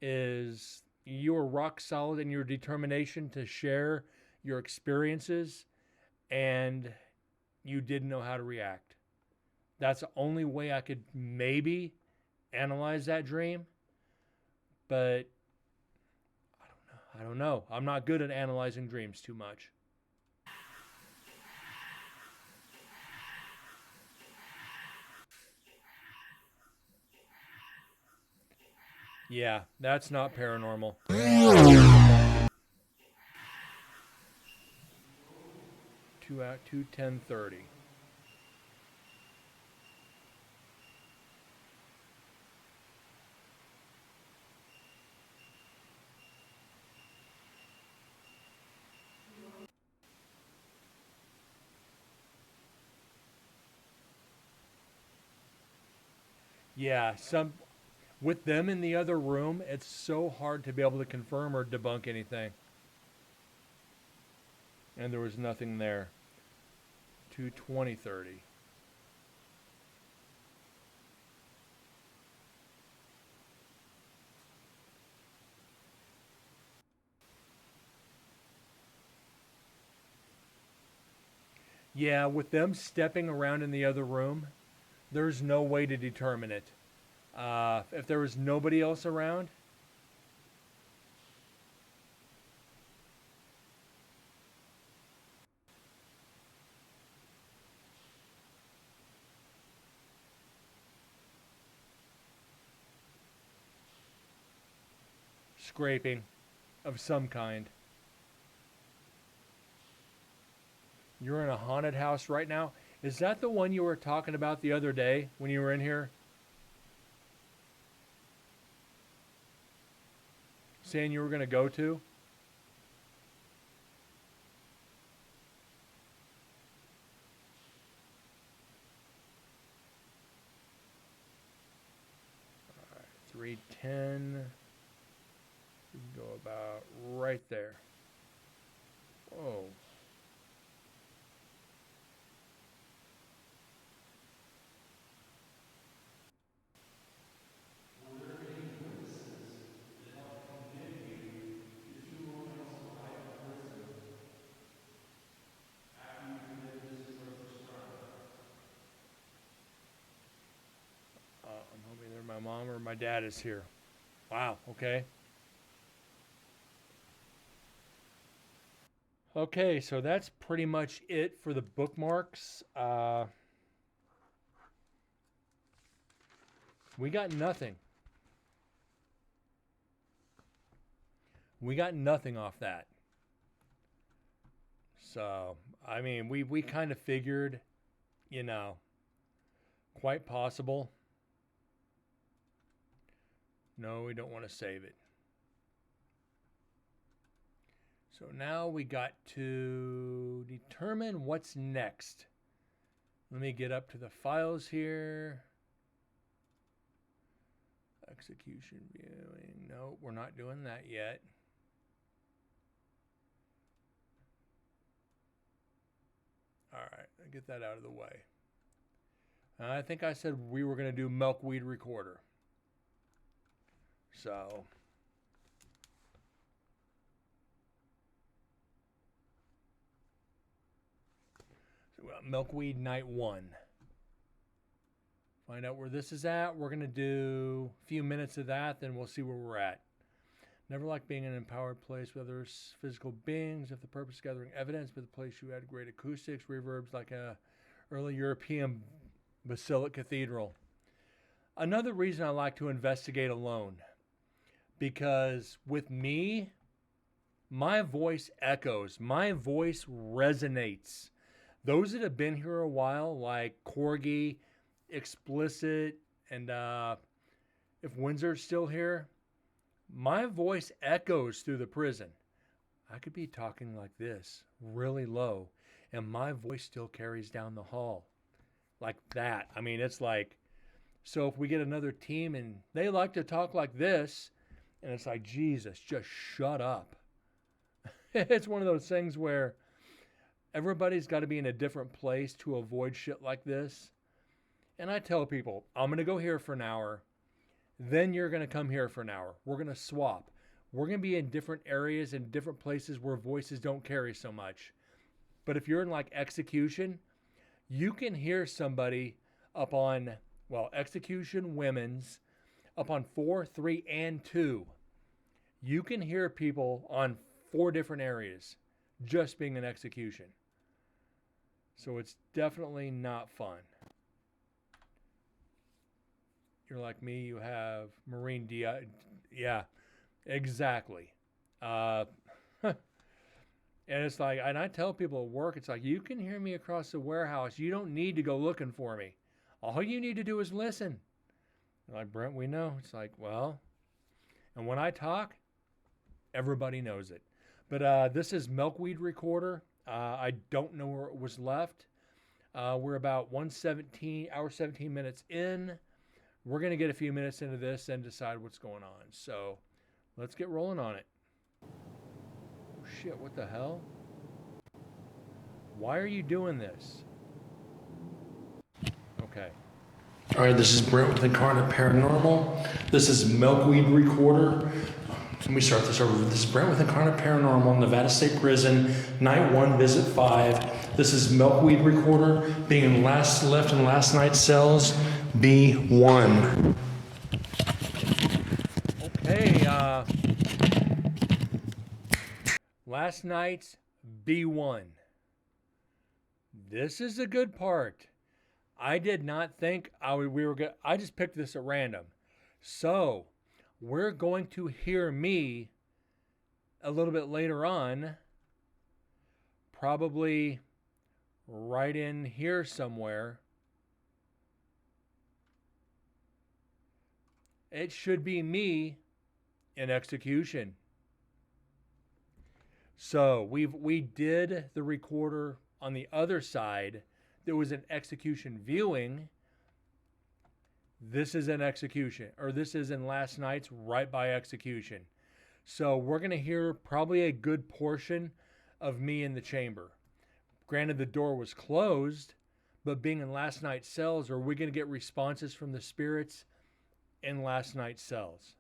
Is you were rock solid in your determination to share your experiences, and you didn't know how to react. That's the only way I could maybe analyze that dream. But I don't know. I'm not good at analyzing dreams too much. Yeah, that's not paranormal. 2:10:30. Yeah, with them in the other room, it's so hard to be able to confirm or debunk anything. And there was nothing there. 2:20:30. Yeah, with them stepping around in the other room, there's no way to determine it. If there was nobody else around, scraping of some kind. You're in a haunted house right now. Is that the one you were talking about the other day when you were in here? Saying you were going to go to? All right, 3:10. We can go about right there. Whoa.
Were there any witnesses that helped convince you that you were going to survive in prison after you committed this atrocious crime?
I'm hoping either my mom or my dad is here. Wow, okay. Okay, so that's pretty much it for the bookmarks. We got nothing. We got nothing off that. So, I mean, we kind of figured, quite possible. No, we don't want to save it. So now we got to determine what's next. Let me get up to the files here. Execution viewing. No, we're not doing that yet. All right, I'll get that out of the way. I think I said we were going to do Milkweed Recorder. So we got Milkweed Night 1. find out where this is at. We're going to do a few minutes of that, then we'll see where we're at. Never like being in an empowered place with other physical beings if the purpose is gathering evidence, but the place you had great acoustics, reverbs like a early European basilic cathedral. Another reason I like to investigate alone, because with me, my voice echoes, my voice resonates. Those that have been here a while, like Corgi, Explicit, and if Windsor's still here, my voice echoes through the prison. I could be talking like this, really low, and my voice still carries down the hall. Like that. I mean, it's like, so if we get another team and they like to talk like this, and it's like, Jesus, just shut up. It's one of those things where everybody's got to be in a different place to avoid shit like this. And I tell people, I'm going to go here for an hour. Then you're going to come here for an hour. We're going to swap. We're going to be in different areas and different places where voices don't carry so much. But if you're in like execution, you can hear somebody up on, well, execution women's, up on 4, 3, and 2. You can hear people on 4 different areas just being an execution. So it's definitely not fun. You're like me, you have Marine DI. Yeah, exactly. And it's like, and I tell people at work, it's like, you can hear me across the warehouse. You don't need to go looking for me. All you need to do is listen. They're like, Brent, we know. It's like, well, and when I talk, everybody knows it. But this is Milkweed Recorder. I don't know where it was left. We're about hour 17 minutes in. We're going to get a few minutes into this and decide what's going on. So let's get rolling on it. Oh, shit, what the hell? Why are you doing this? Okay. All right, this is Brent with Incarnate Paranormal. This is Milkweed Recorder. Let me start this over. This is Brent with Incarnate Paranormal, Nevada State Prison, Night 1, Visit 5. This is Milkweed Recorder, being left in last night's cells, B1. Okay, last night's B1. This is the good part. I did not think we were going. I just picked this at random. So, we're going to hear me a little bit later on, probably right in here somewhere. It should be me in execution. So we did the recorder on the other side. There was an execution viewing. This is an execution, or this is in last night's right by execution. So we're going to hear probably a good portion of me in the chamber. Granted, the door was closed, but being in last night's cells, are we going to get responses from the spirits in last night's cells?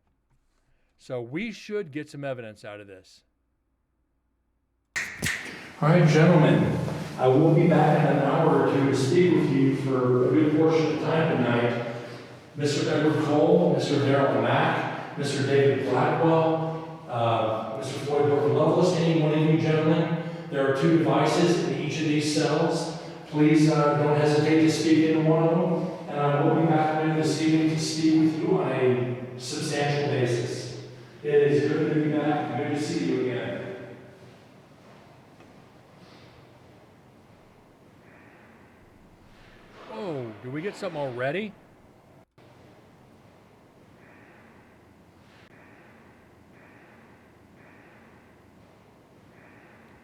So we should get some evidence out of this. All right, gentlemen, I will be back in an hour or two to speak with you for a good portion of time tonight. Mr. Edward Cole, Mr. Darrell Mack, Mr. David Blackwell, Mr. Floyd Booker Lovelace, any one of you gentlemen. There are 2 devices in each of these cells. Please don't hesitate to speak into one of them. And I will be back later this evening to speak with you on a substantial basis. It is good to be back. Good to see you again. Oh, did we get something already?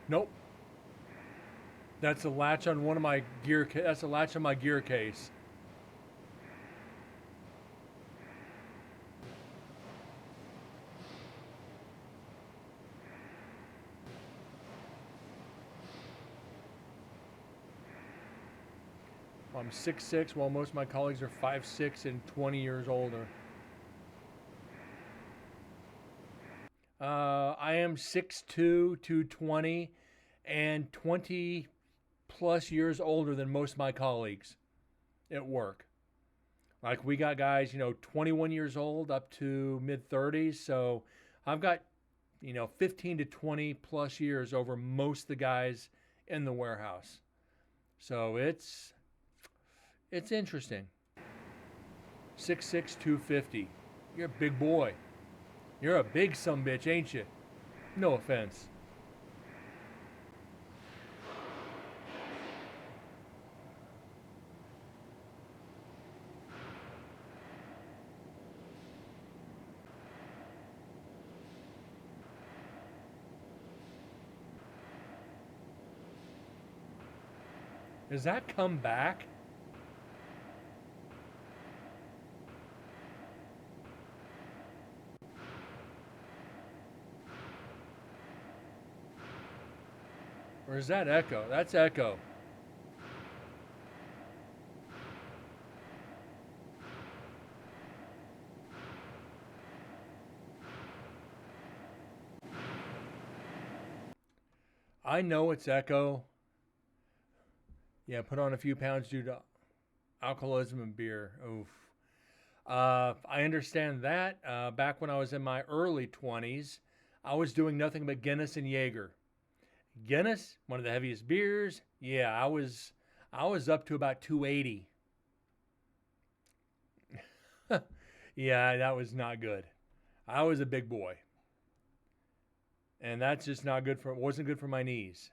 Nope. That's a latch on one of my gear. That's a latch on my gear case. I'm 6'6", while most of my colleagues are 5'6" and 20 years older. I am 6'2", 220, and 20 plus years older than most of my colleagues at work. Like we got guys, 21 years old up to mid 30s. So I've got, 15 to 20 plus years over most of the guys in the warehouse. So it's interesting. 6'6", 250. You're a big boy. You're a big sumbitch, ain't you? No offense. Does that come back? Or is that echo? That's echo. I know it's echo. Yeah, put on a few pounds due to alcoholism and beer. Oof. I understand that. Back when I was in my early 20s, I was doing nothing but Guinness and Jaeger. Guinness, one of the heaviest beers. Yeah, I was up to about 280. Yeah, that was not good. I was a big boy, and that's just not good for. Wasn't good for my knees.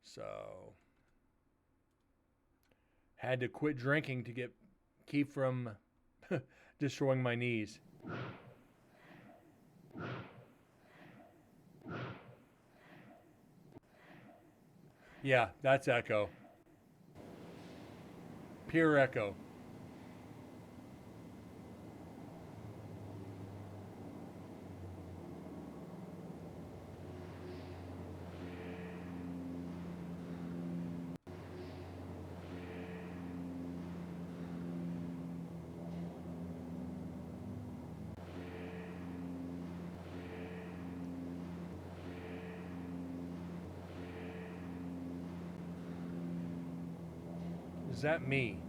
So had to quit drinking to keep from destroying my knees. Yeah, that's echo. Pure echo. Is that me?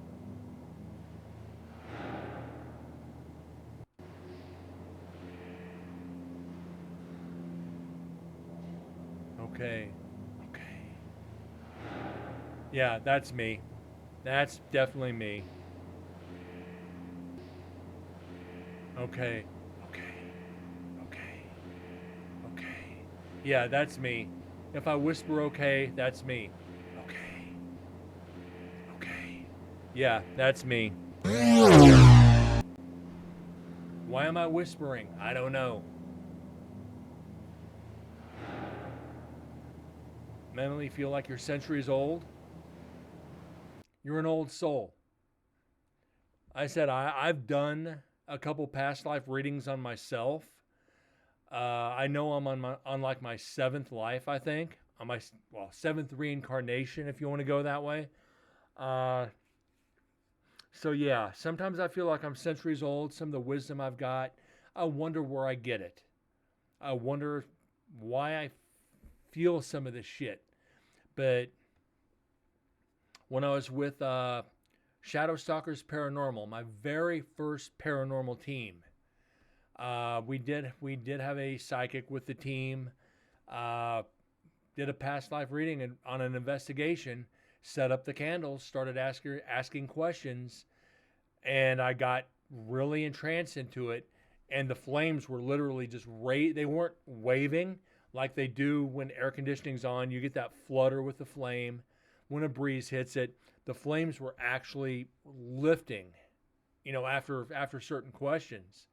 Okay. Okay. Yeah, that's me. That's definitely me. Okay. Okay. Okay. Okay. Yeah, that's me. If I whisper okay, that's me. Okay. Okay. Yeah, that's me. Why am I whispering? I don't know. Mentally feel like you're centuries old? You're an old soul. I said I've done a couple past life readings on myself. I know I'm on like my seventh life, I think. On my seventh reincarnation, if you want to go that way. Uh, so yeah, sometimes I feel like I'm centuries old. Some of the wisdom I've got, I wonder where I get it. I wonder why I feel some of this shit. But when I was with Shadow Stalkers Paranormal, my very first paranormal team, we did have a psychic with the team. Uh, did a past life reading on an investigation. Set up the candles, started asking questions, and I got really entranced into it. And the flames were literally just they weren't waving like they do when air conditioning's on. You get that flutter with the flame. When a breeze hits it, the flames were actually lifting, after certain questions.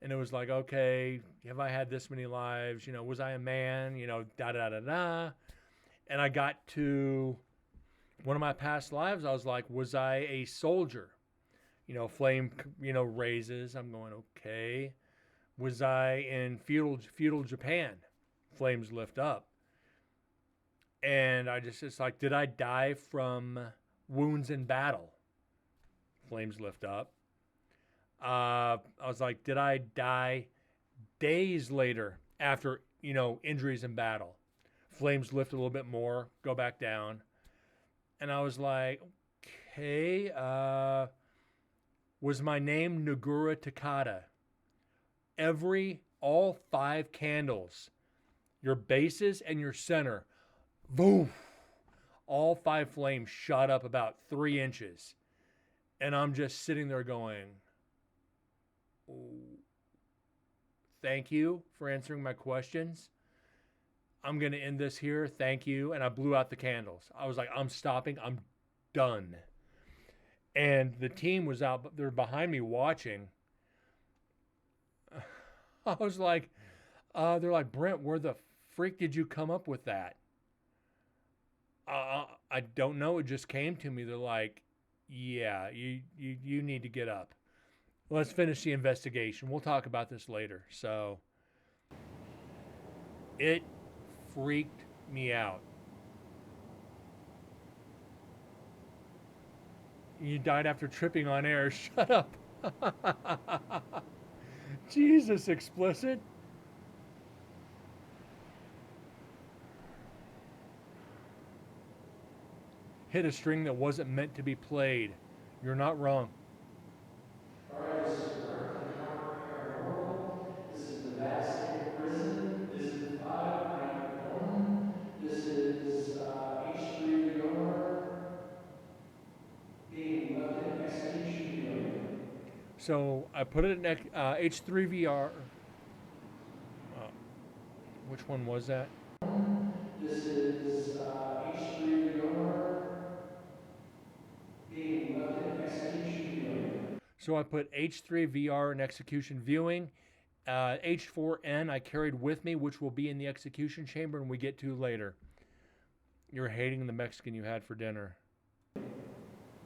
And it was like, okay, have I had this many lives? Was I a man? Da da da da. And I got to one of my past lives. I was like, was I a soldier? Flame, raises. I'm going, okay. Was I in feudal Japan? Flames lift up. And it's like, did I die from wounds in battle? Flames lift up. I was like, did I die days later after, injuries in battle? Flames lift a little bit more, go back down. And I was like, okay, was my name Nagura Takata? All 5 candles, your bases and your center, boom, all 5 flames shot up about 3 inches. And I'm just sitting there going, oh, thank you for answering my questions. I'm going to end this here. Thank you. And I blew out the candles. I was like, I'm stopping. I'm done. And the team was out there behind me watching. I was like, they're like, Brent, where the freak did you come up with that? I don't know. It just came to me. They're like, yeah, you need to get up. Let's finish the investigation. We'll talk about this later. So it freaked me out. You died after tripping on air. Shut up. Jesus, explicit. Hit a string that wasn't meant to be played. You're not wrong.
Alright, this is Brent from Encounter Paranormal. This is Nevada State Prison, Visit 5, Night 1. This is H3VR being left in execution viewing.
So I put it in H3VR. Which one was that?
This is H3VR being left in execution viewing.
So I put H3VR in execution viewing. H4N I carried with me, which will be in the execution chamber and we get to later. You're hating the Mexican you had for dinner.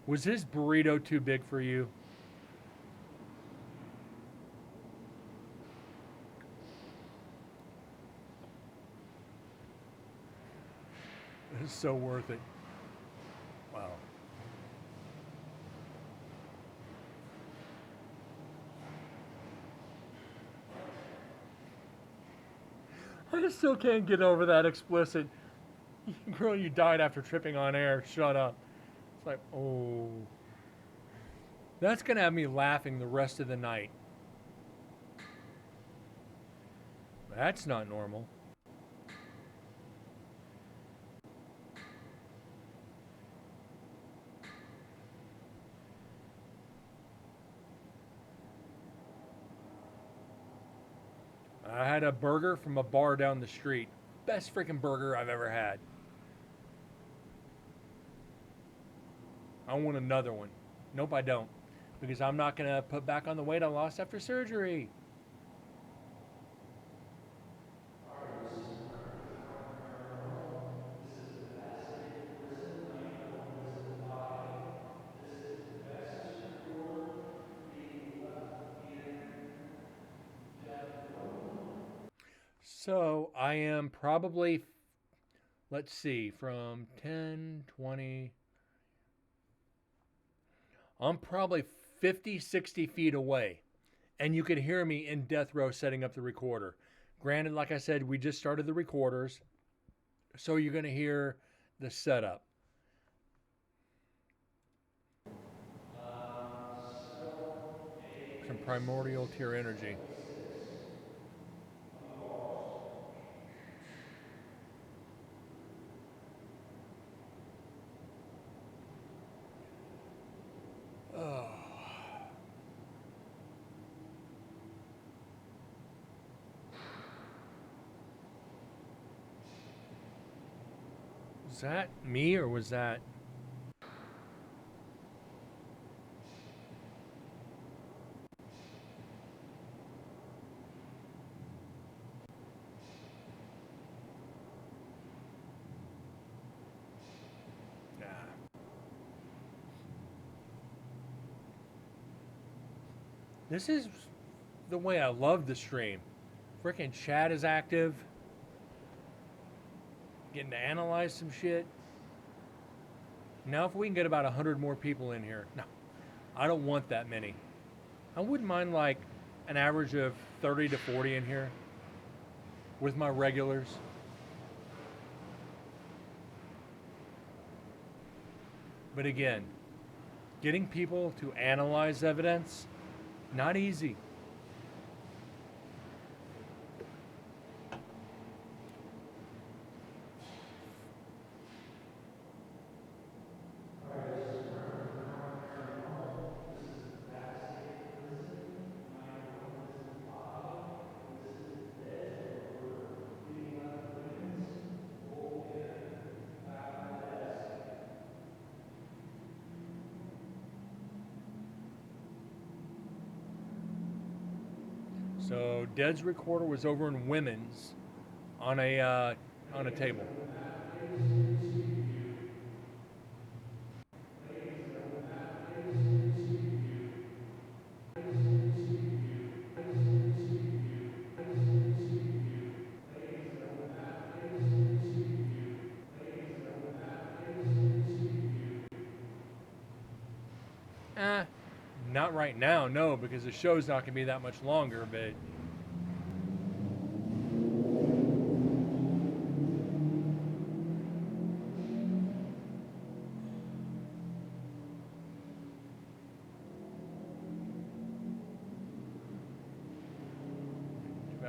Was his burrito too big for you? It's so worth it. Wow. I just still can't get over that explicit. Girl, you died after tripping on air. Shut up. It's like, oh. That's going to have me laughing the rest of the night. That's not normal. I had a burger from a bar down the street. Best freaking burger I've ever had. I want another one. Nope, I don't. Because I'm not going to put back on the weight I lost after surgery. So I am probably, let's see, from 10, 20, I'm probably 50, 60 feet away. And you can hear me in death row setting up the recorder. Granted, like I said, we just started the recorders. So you're going to hear the setup. Some primordial tier energy. Was that me or was that... Nah. This is the way I love the stream. Freaking chat is active. Getting to analyze some shit. Now if we can get about 100 more people in here. No, I don't want that many. I wouldn't mind like an average of 30 to 40 in here with my regulars. But again, getting people to analyze evidence, not easy. So Dead's recorder was over in Women's on a table. Not right now, no, because the show's not gonna be that much longer. But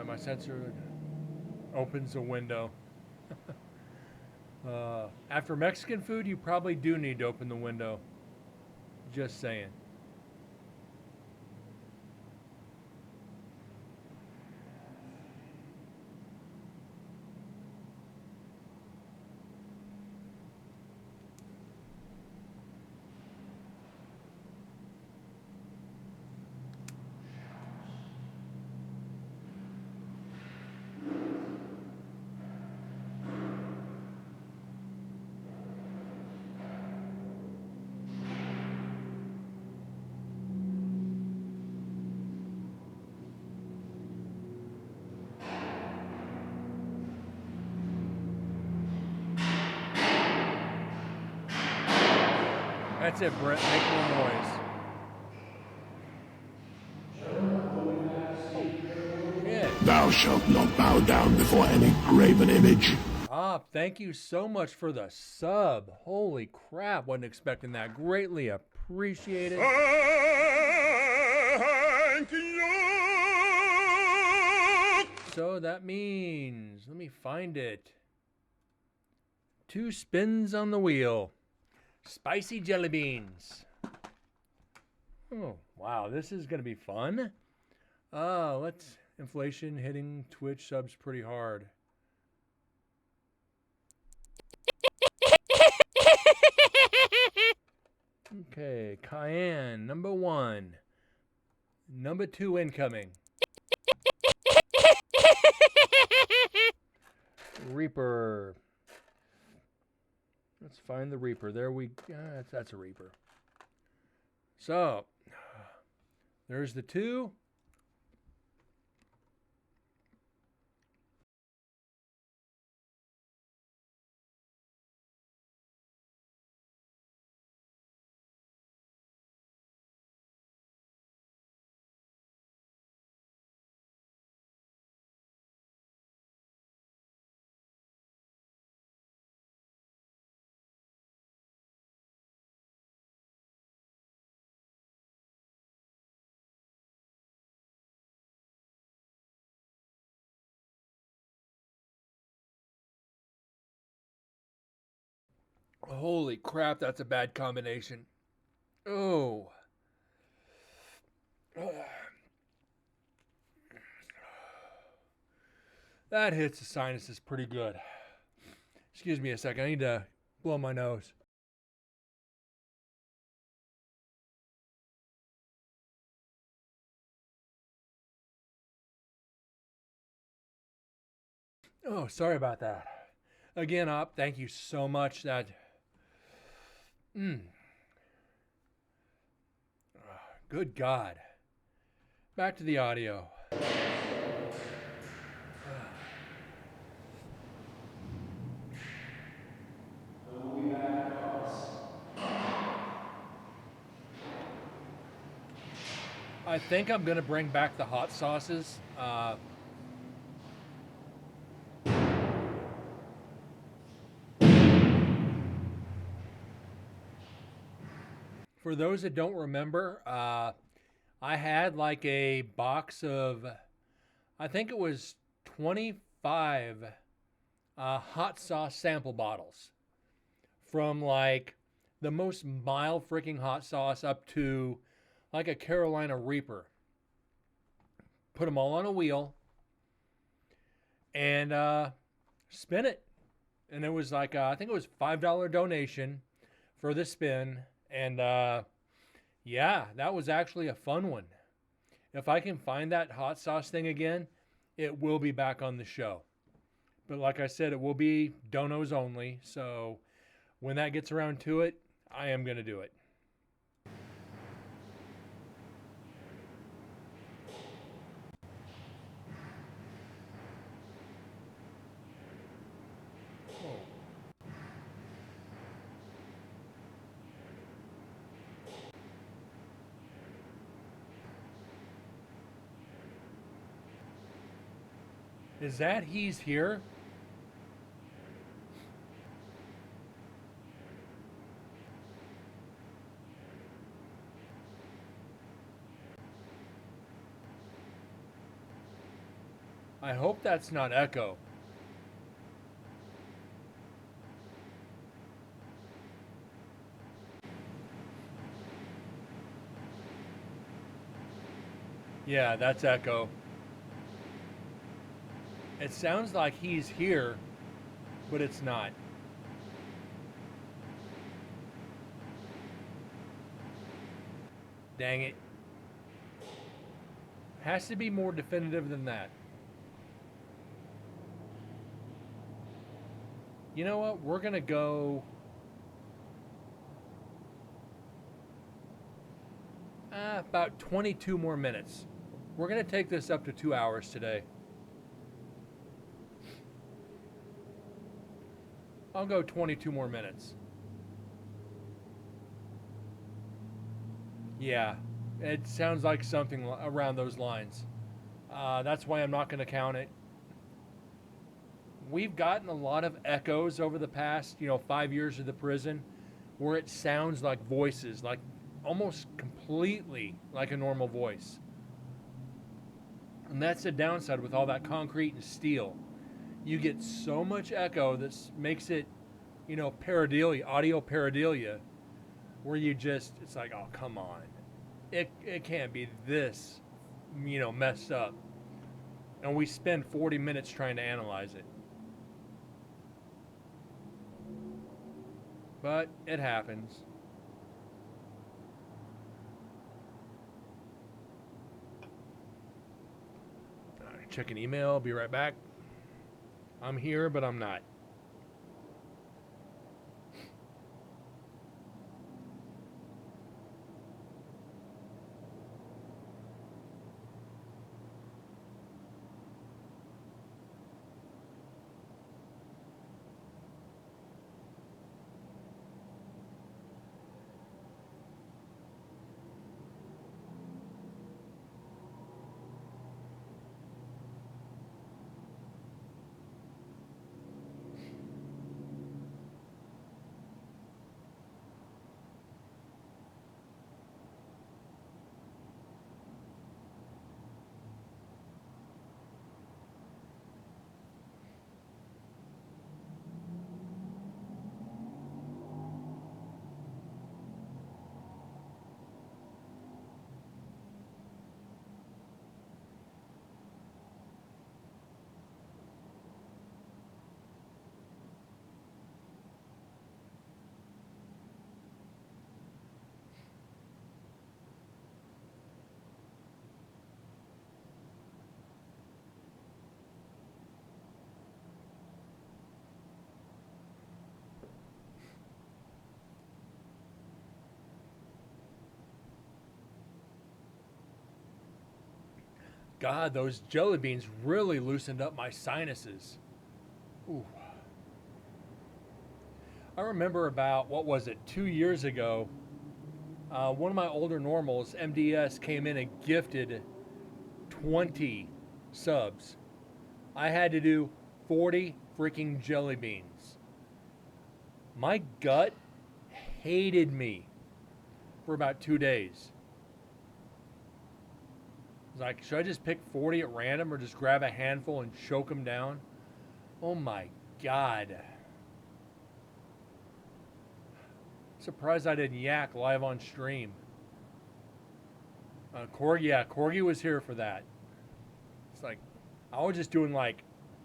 my sensor opens a window. After Mexican food, you probably do need to open the window. Just saying. That's it, Brett. Make more noise. Yeah.
Thou shalt not bow down before any graven image.
Thank you so much for the sub. Holy crap, wasn't expecting that. Greatly appreciated.
Thank you.
So that means, let me find it. 2 spins on the wheel. Spicy jelly beans. Oh, wow, this is going to be fun. Inflation hitting Twitch subs pretty hard. Okay, Cayenne, number 1. Number 2 incoming. Reaper. Let's find the Reaper. There we go. That's a Reaper. So, there's the 2. Holy crap, that's a bad combination. Oh. That hits the sinuses pretty good. Excuse me a second. I need to blow my nose. Oh, sorry about that. Again, Op, thank you so much. Good God. Back to the audio. I think I'm going to bring back the hot sauces. For those that don't remember, I had like a box of, I think it was 25 hot sauce sample bottles from like the most mild freaking hot sauce up to like a Carolina Reaper. Put them all on a wheel and spin it. And it was like, I think it was $5 donation for the spin. And yeah, that was actually a fun one. If I can find that hot sauce thing again, it will be back on the show. But like I said, it will be donos only. So when that gets around to it, I am going to do it. Oh. Is that he's here? I hope that's not Echo. Yeah, that's Echo. It sounds like he's here, but it's not. Dang it. Has to be more definitive than that. You know what? We're going to go about 22 more minutes. We're going to take this up to 2 hours today. I'll go 22 more minutes. Yeah, it sounds like something around those lines. That's why I'm not going to count it. We've gotten a lot of echoes over the past, 5 years of the prison where it sounds like voices, like almost completely like a normal voice. And that's the downside with all that concrete and steel. You get so much echo that makes it, pareidolia, audio pareidolia, where it's like, oh, come on. It can't be this, messed up. And we spend 40 minutes trying to analyze it. But it happens. Check an email, be right back. I'm here, but I'm not. God, those jelly beans really loosened up my sinuses. Ooh. I remember about, 2 years ago, one of my older normals, MDS, came in and gifted 20 subs. I had to do 40 freaking jelly beans. My gut hated me for about 2 days. I was like, should I just pick 40 at random or just grab a handful and choke them down? Oh my God. Surprised I didn't yak live on stream. Corgi was here for that. It's like, I was just doing like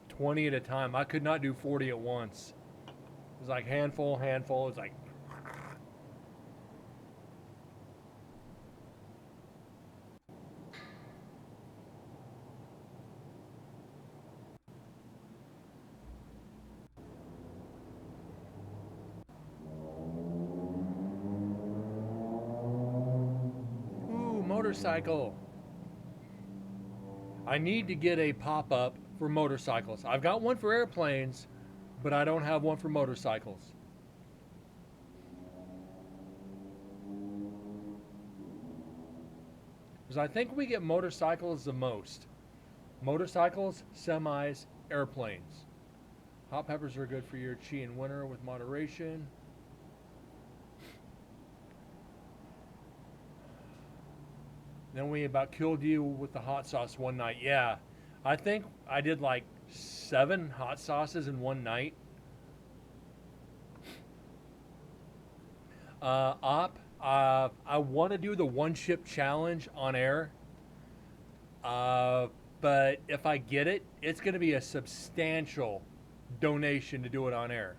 20 at a time. I could not do 40 at once. It was like handful. It's like, ooh, motorcycle. I need to get a pop-up for motorcycles. I've got one for airplanes, but I don't have one for motorcycles. Because I think we get motorcycles the most. Motorcycles, semis, airplanes. Hot peppers are good for your chi in winter with moderation. Then we about killed you with the hot sauce one night. Yeah, I think I did like 7 hot sauces in one night. I want to do the one chip challenge on air. But if I get it, it's going to be a substantial donation to do it on air.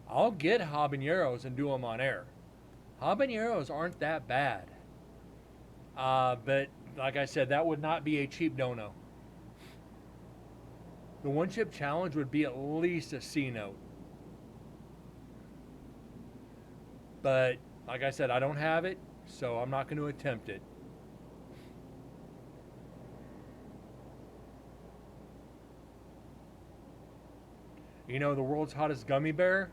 I'll get habaneros and do them on air. Habaneros aren't that bad. But like I said, that would not be a cheap dono. The one chip challenge would be at least a C note. But like I said, I don't have it, so I'm not going to attempt it. You know, the world's hottest gummy bear?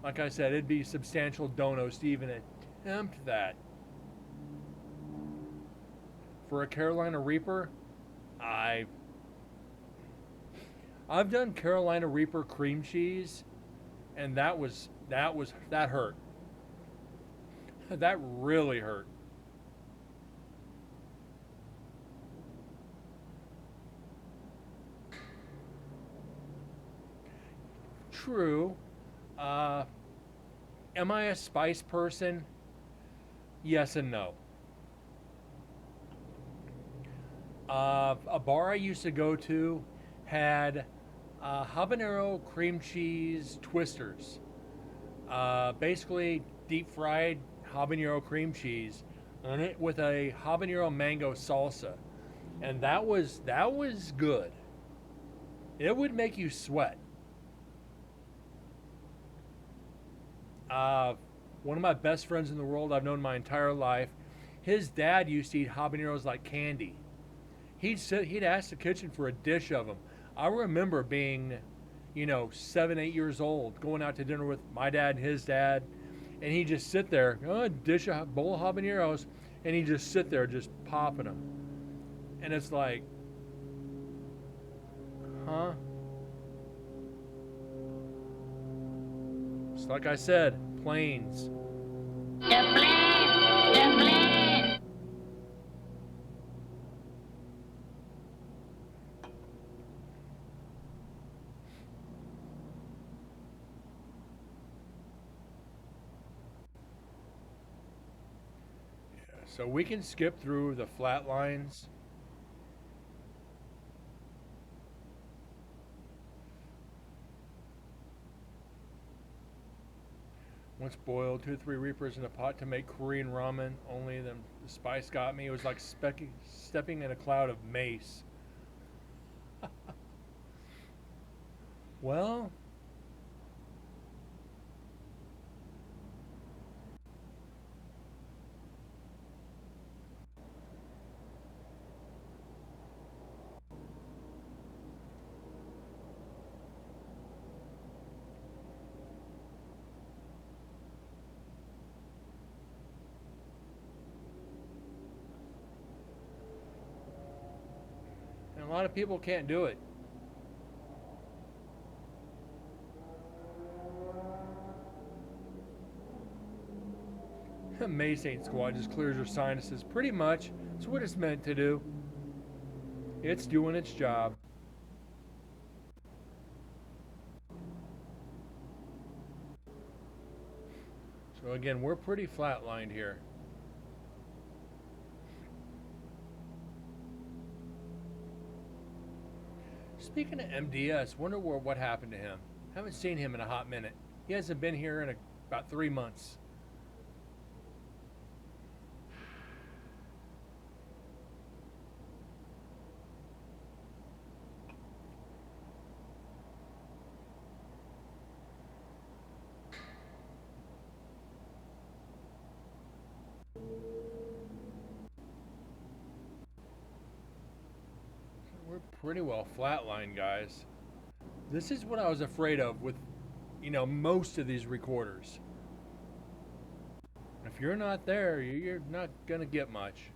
Like I said, it'd be substantial donos to even attempt that. For a Carolina Reaper, I've done Carolina Reaper cream cheese, and that hurt. That really hurt. True. Am I a spice person? Yes and no. A bar I used to go to had habanero cream cheese twisters. Basically deep fried habanero cream cheese and it with a habanero mango salsa. And that was good. It would make you sweat. One of my best friends in the world I've known my entire life, his dad used to eat habaneros like candy. He'd ask the kitchen for a dish of them. I remember being, 7, 8 years old, going out to dinner with my dad and his dad, and he'd just sit there, bowl of habaneros, and he'd just sit there just popping them. And it's like, huh? It's like I said, planes. So we can skip through the flat lines. Once boiled 2 to 3 reapers in a pot to make Korean ramen. Only the spice got me. It was like stepping in a cloud of mace. Well, and a lot of people can't do it. Mace Ain't Squat just clears your sinuses pretty much. It's what it's meant to do. It's doing its job. So again, we're pretty flatlined here. Speaking of MDS, wonder what happened to him. Haven't seen him in a hot minute. He hasn't been here in about 3 months. We're pretty well flatlined, guys. This is what I was afraid of with, most of these recorders. If you're not there, you're not gonna get much.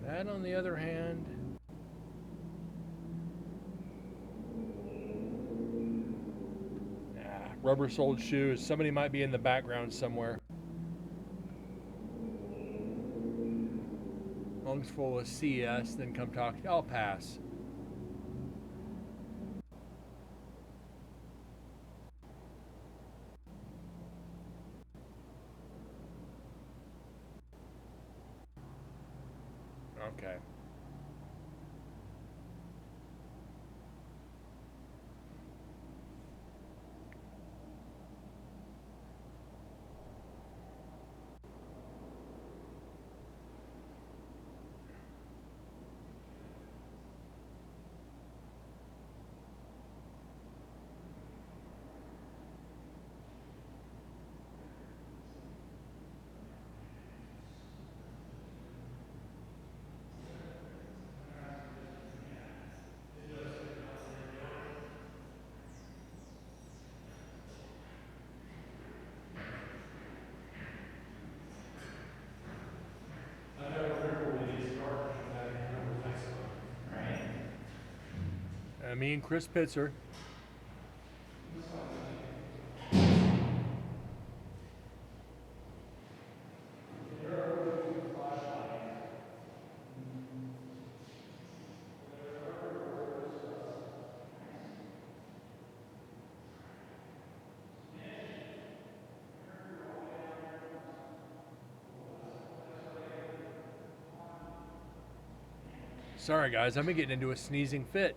That, on the other hand, rubber-soled shoes. Somebody might be in the background somewhere. Lungs full of CS, then come talk. I'll pass. Okay. Me and Chris Pitzer. Sorry guys, I've been getting into a sneezing fit.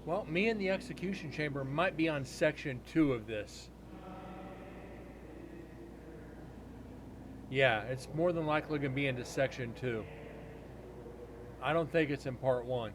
Well, me and the execution chamber might be on section 2 of this. Yeah, it's more than likely going to be into section 2. I don't think it's in part 1.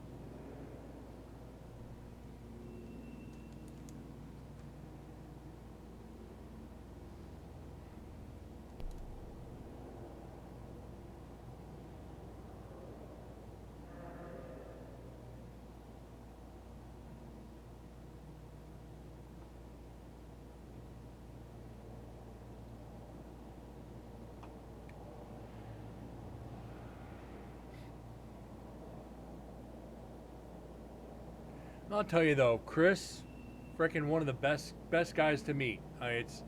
I'll tell you though, Chris, freaking one of the best guys to meet. It's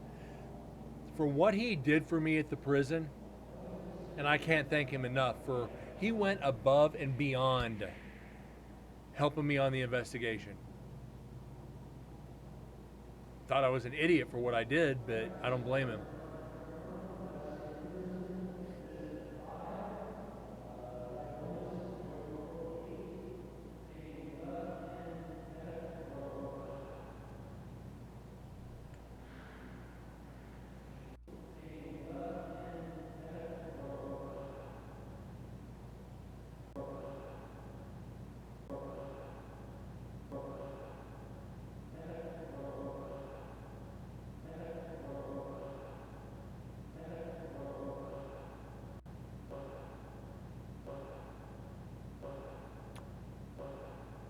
for what he did for me at the prison, and I can't thank him enough for he went above and beyond helping me on the investigation. Thought I was an idiot for what I did, but I don't blame him.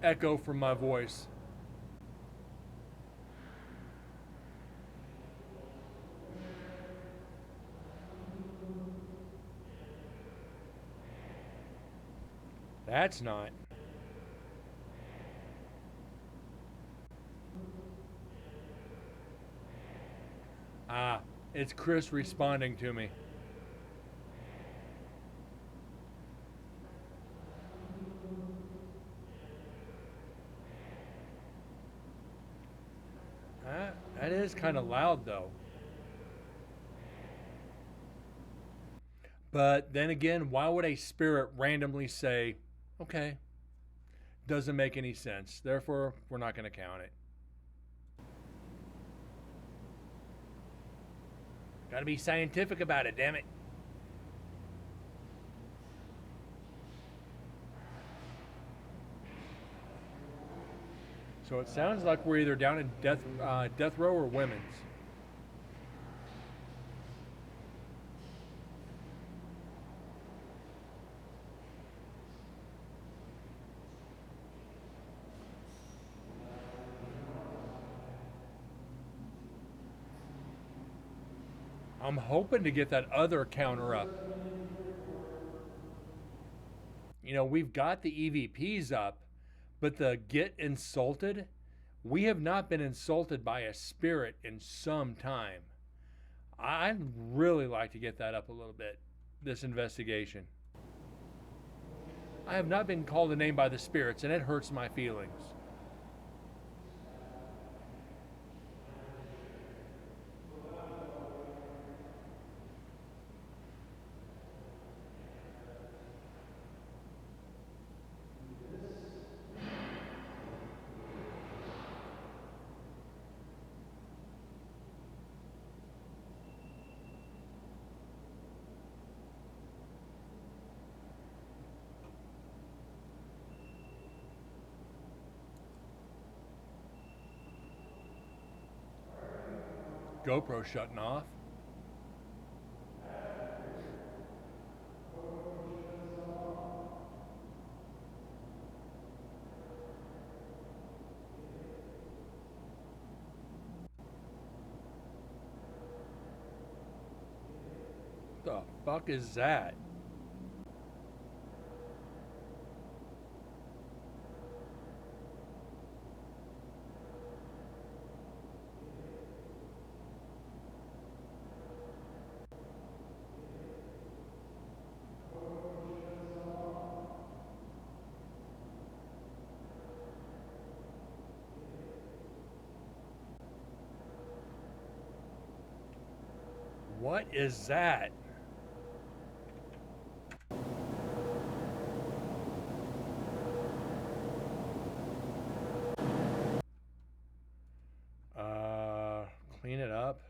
echo from my voice. That's not. Ah, it's Chris responding to me. That is kind of loud though. But then again, why would a spirit randomly say, okay, doesn't make any sense, therefore we're not going to count it? Gotta be scientific about it, damn it. So it sounds like we're either down in death row or women's. I'm hoping to get that other counter up. You know, we've got the EVPs up, but the get insulted, we have not been insulted by a spirit in some time. I'd really like to get that up a little bit, this investigation. I have not been called a name by the spirits, and it hurts my feelings. GoPro shutting off. The fuck is that? What is that? Clean it up.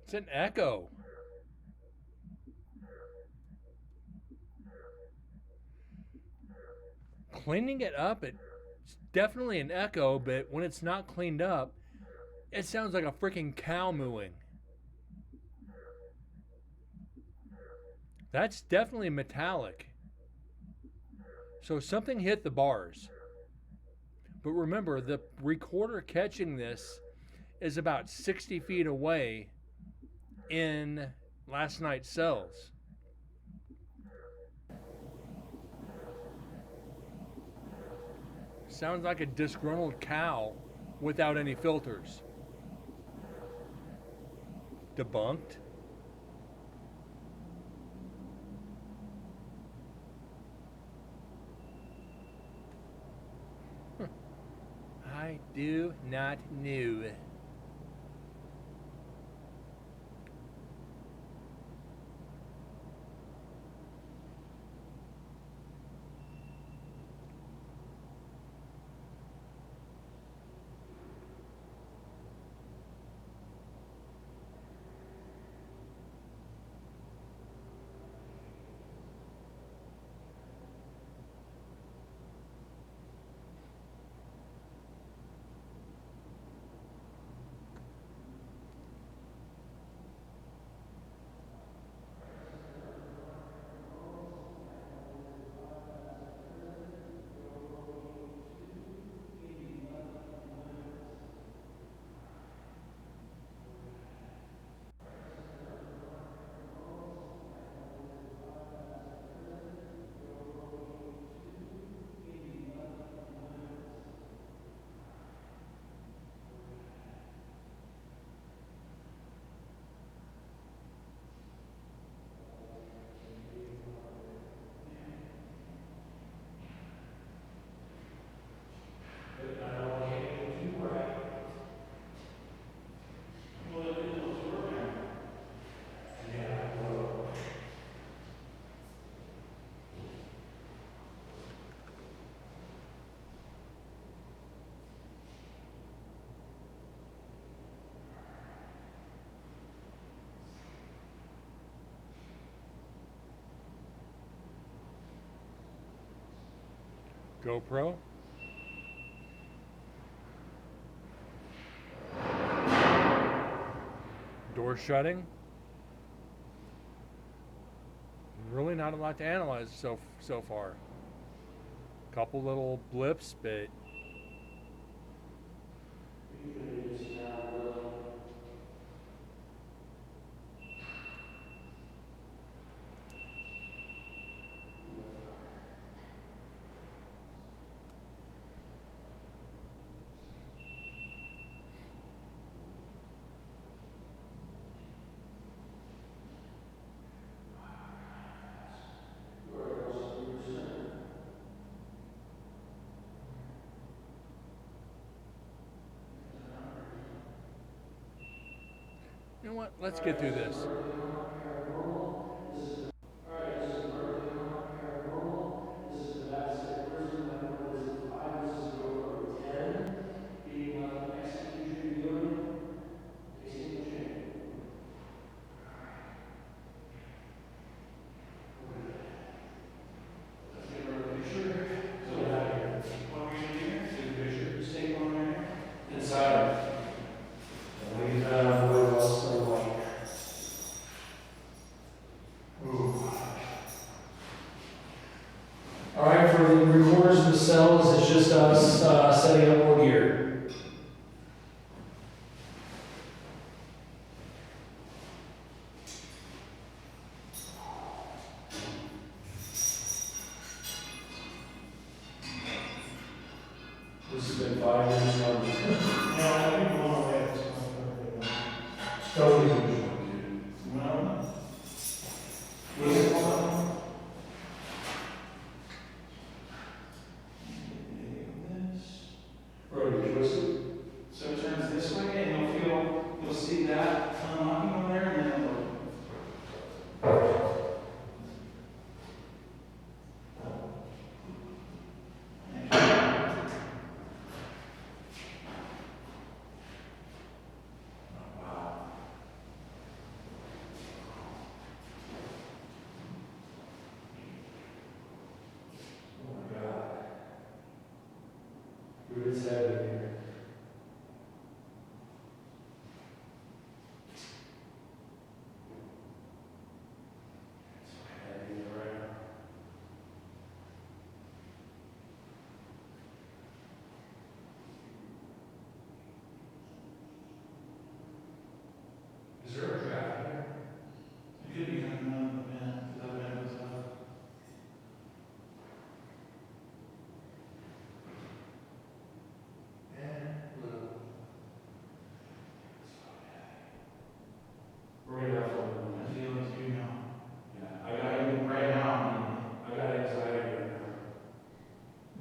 It's an echo. Cleaning it up, it's definitely an echo, but when it's not cleaned up, it sounds like a freaking cow mooing. That's definitely metallic. So something hit the bars. But remember, the recorder catching this is about 60 feet away in last night's cells. Sounds like a disgruntled cow without any filters. Debunked. I do not know. GoPro. Door shutting. Really not a lot to analyze so far. Couple little blips, but you know what? Let's get through this.
All right, for the recorders and the cells, it's just us setting up more gear. This has been 5 years now.
Yeah, I think one way at this point.
Totally usual.
Well,
Brody, you twisted?
so it turns this way, and you'll see that unlocking over there, and then it'll.
Oh my God. Dude, it's heavy here. It's heavy around. Is there a draft here?
It could be coming out of the vent, if that vent was up.
We're gonna have fun.
I feel it too now.
Yeah,
I got you right now,
I got anxiety right now.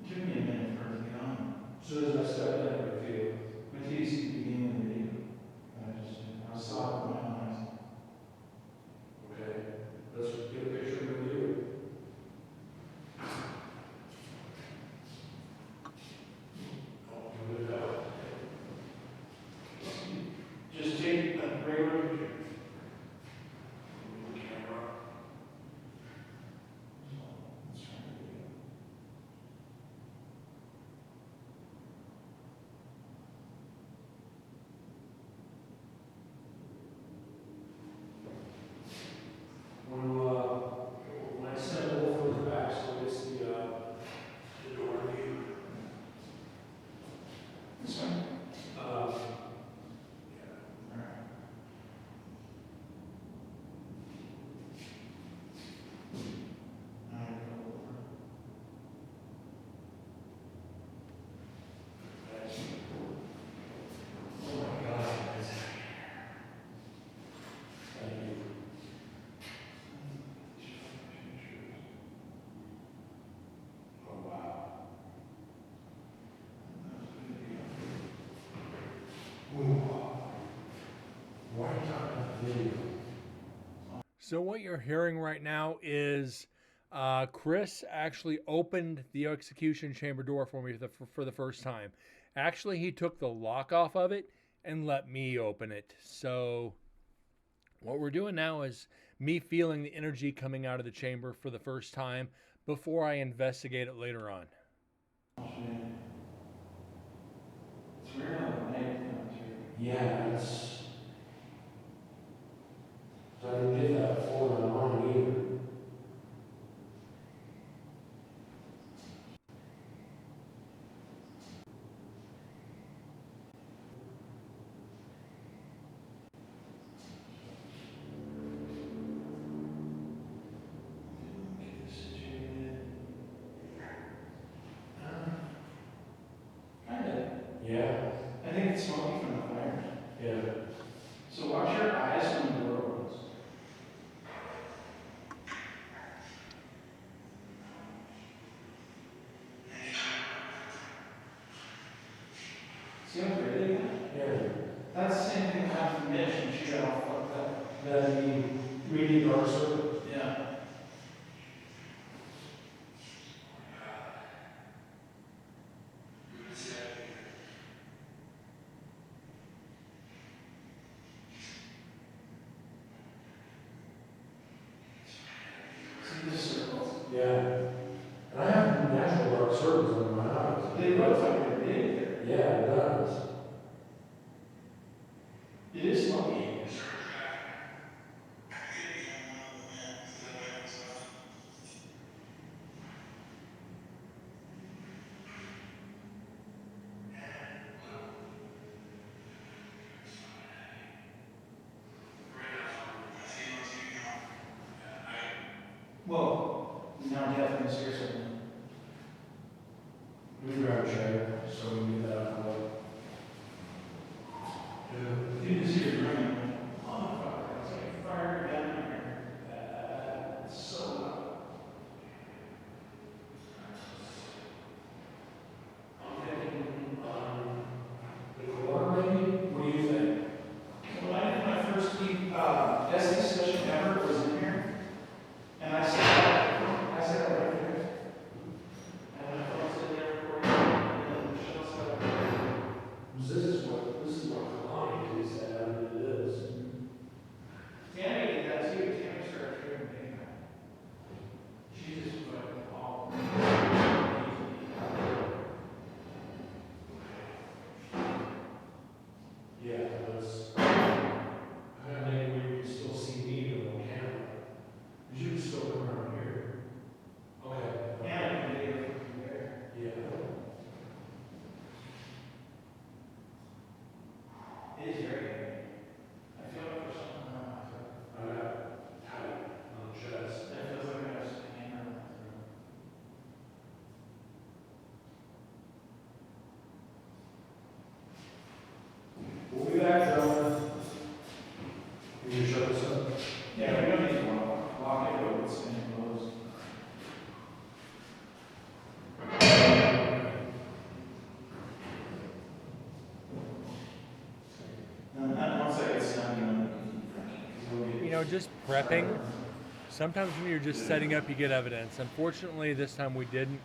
it took me a minute for it to get on.
As soon as I stepped in, I feel.
Wait till you see the beginning of the video. I saw it with my eyes.
Okay, let's get a picture with you. Oh, good job.
Just take a regular picture.
The camera.
Let's try the video.
When I send Wolf over the back, so it's the door view.
This one?
Yeah.
Alright. Alright, go over.
Oh my God, that's heavy. Thank you. Oh, wow. Ooh. Why are you talking about the video?
So what you're hearing right now is Chris actually opened the execution chamber door for me for the first time. Actually, he took the lock off of it and let me open it. So what we're doing now is me feeling the energy coming out of the chamber for the first time before I investigate it later on.
It's weird how the light comes through.
Yeah, it's. I didn't get that folder on either.
Get this situated. Kinda.
Yeah,
I think it's smoky from the fire.
yeah.
So watch your eyes when the door opens. See how great they got?
Yeah.
That's the same thing that happened to Mitch when she got all fucked up.
That the 3D dark circuit.
Yeah. See the circles?
Yeah. And I have natural dark circles under my eyes.
They look like they're big there.
Yeah, it does.
It is smoky. Well, now definitely hear something.
Let me grab a chair so we can get that out of the way.
You can see it running. Oh, fuck, it's like fire down here. That's so loud.
I'm thinking, the corner maybe? What do you think?
When I did my first SD session ever, was in here, and I said right here. And my phone sitting there recording, and then Michelle said,
This is what Kalani said it is.
Tammy did that too. Tammy started hearing me. She just fucking all.
Yeah, that's. I think we can still see me on camera. You should still come around here. Okay.
And I can video from there.
Yeah.
It is very heavy. I feel like there's something on my throat.
I got tight on the chest.
It feels like I have a hammer on my throat.
We'll be back, gentlemen. You can shut this up.
Yeah, we don't need to lock it, but it's in closed. And then once I get done,
You know, just prepping. Sometimes when you're just setting up, you get evidence. Unfortunately, this time we didn't.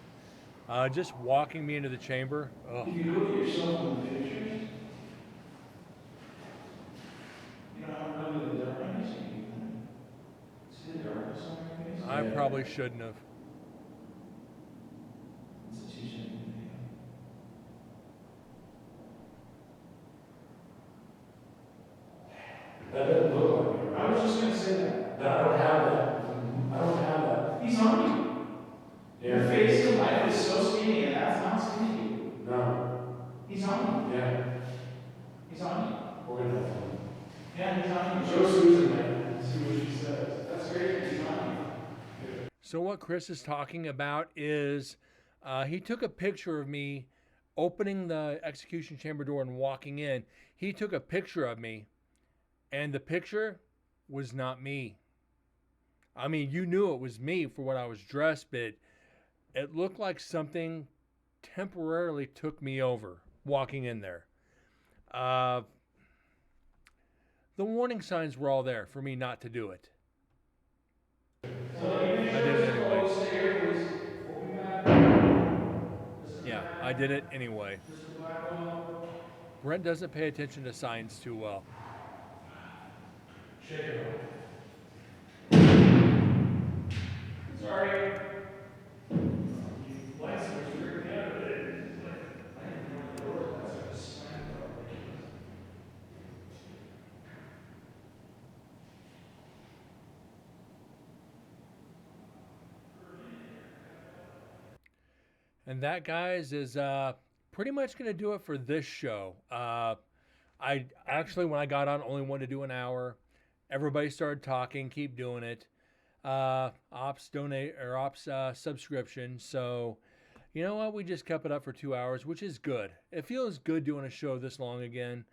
Just walking me into the chamber. Ugh.
if you look at yourself in the pictures, you know how really the darkness you can see the darkness on your face?
I probably shouldn't have.
It's a teaching video.
That doesn't look like me,
I
right?
was just gonna say that.
No, I don't have that. I don't have that.
He's on you. Your face in life is so skinny, and that's not skinny.
No.
He's on you.
Yeah.
He's on you.
We're gonna have fun.
Yeah, he's on you.
Show Susan, man. See what she says.
That's great. He's on you.
So what Chris is talking about is he took a picture of me opening the execution chamber door and walking in. He took a picture of me, and the picture was not me. I mean, you knew it was me for what I was dressed, but it looked like something temporarily took me over walking in there. The warning signs were all there for me not to do it. I did it anyway. Yeah, I did it anyway. Brent doesn't pay attention to signs too well.
Shake it off.
Sorry.
Lights are freaking out today.
And that, guys, is pretty much going to do it for this show. I actually, when I got on, only wanted to do an hour. Everybody started talking. Keep doing it. Ops donate or ops subscription. So, you know what? We just kept it up for 2 hours, which is good. It feels good doing a show this long again.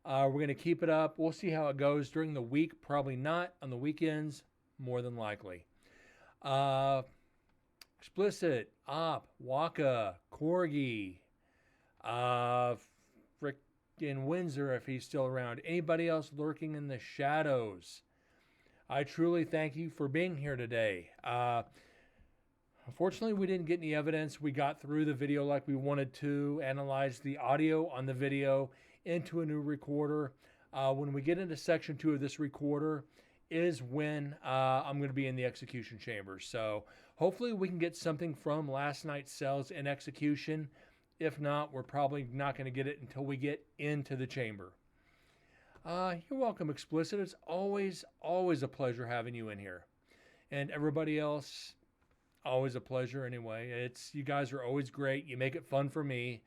We're going to keep it up. We'll see how it goes during the week. Probably not. On the weekends, more than likely. Explicit, Op, Waka, Corgi, frickin' Windsor if he's still around. Anybody else lurking in the shadows? I truly thank you for being here today. Unfortunately, we didn't get any evidence. We got through the video like we wanted to, analyze the audio on the video into a new recorder. When we get into section 2 of this recorder is when I'm going to be in the execution chamber. So hopefully we can get something from last night's cells in execution. If not, we're probably not going to get it until we get into the chamber. You're welcome, Explicit. It's always a pleasure having you in here. And everybody else, always a pleasure anyway. You guys are always great. You make it fun for me.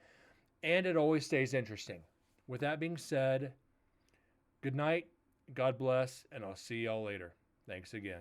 And it always stays interesting. With that being said, good night, God bless, and I'll see y'all later. Thanks again.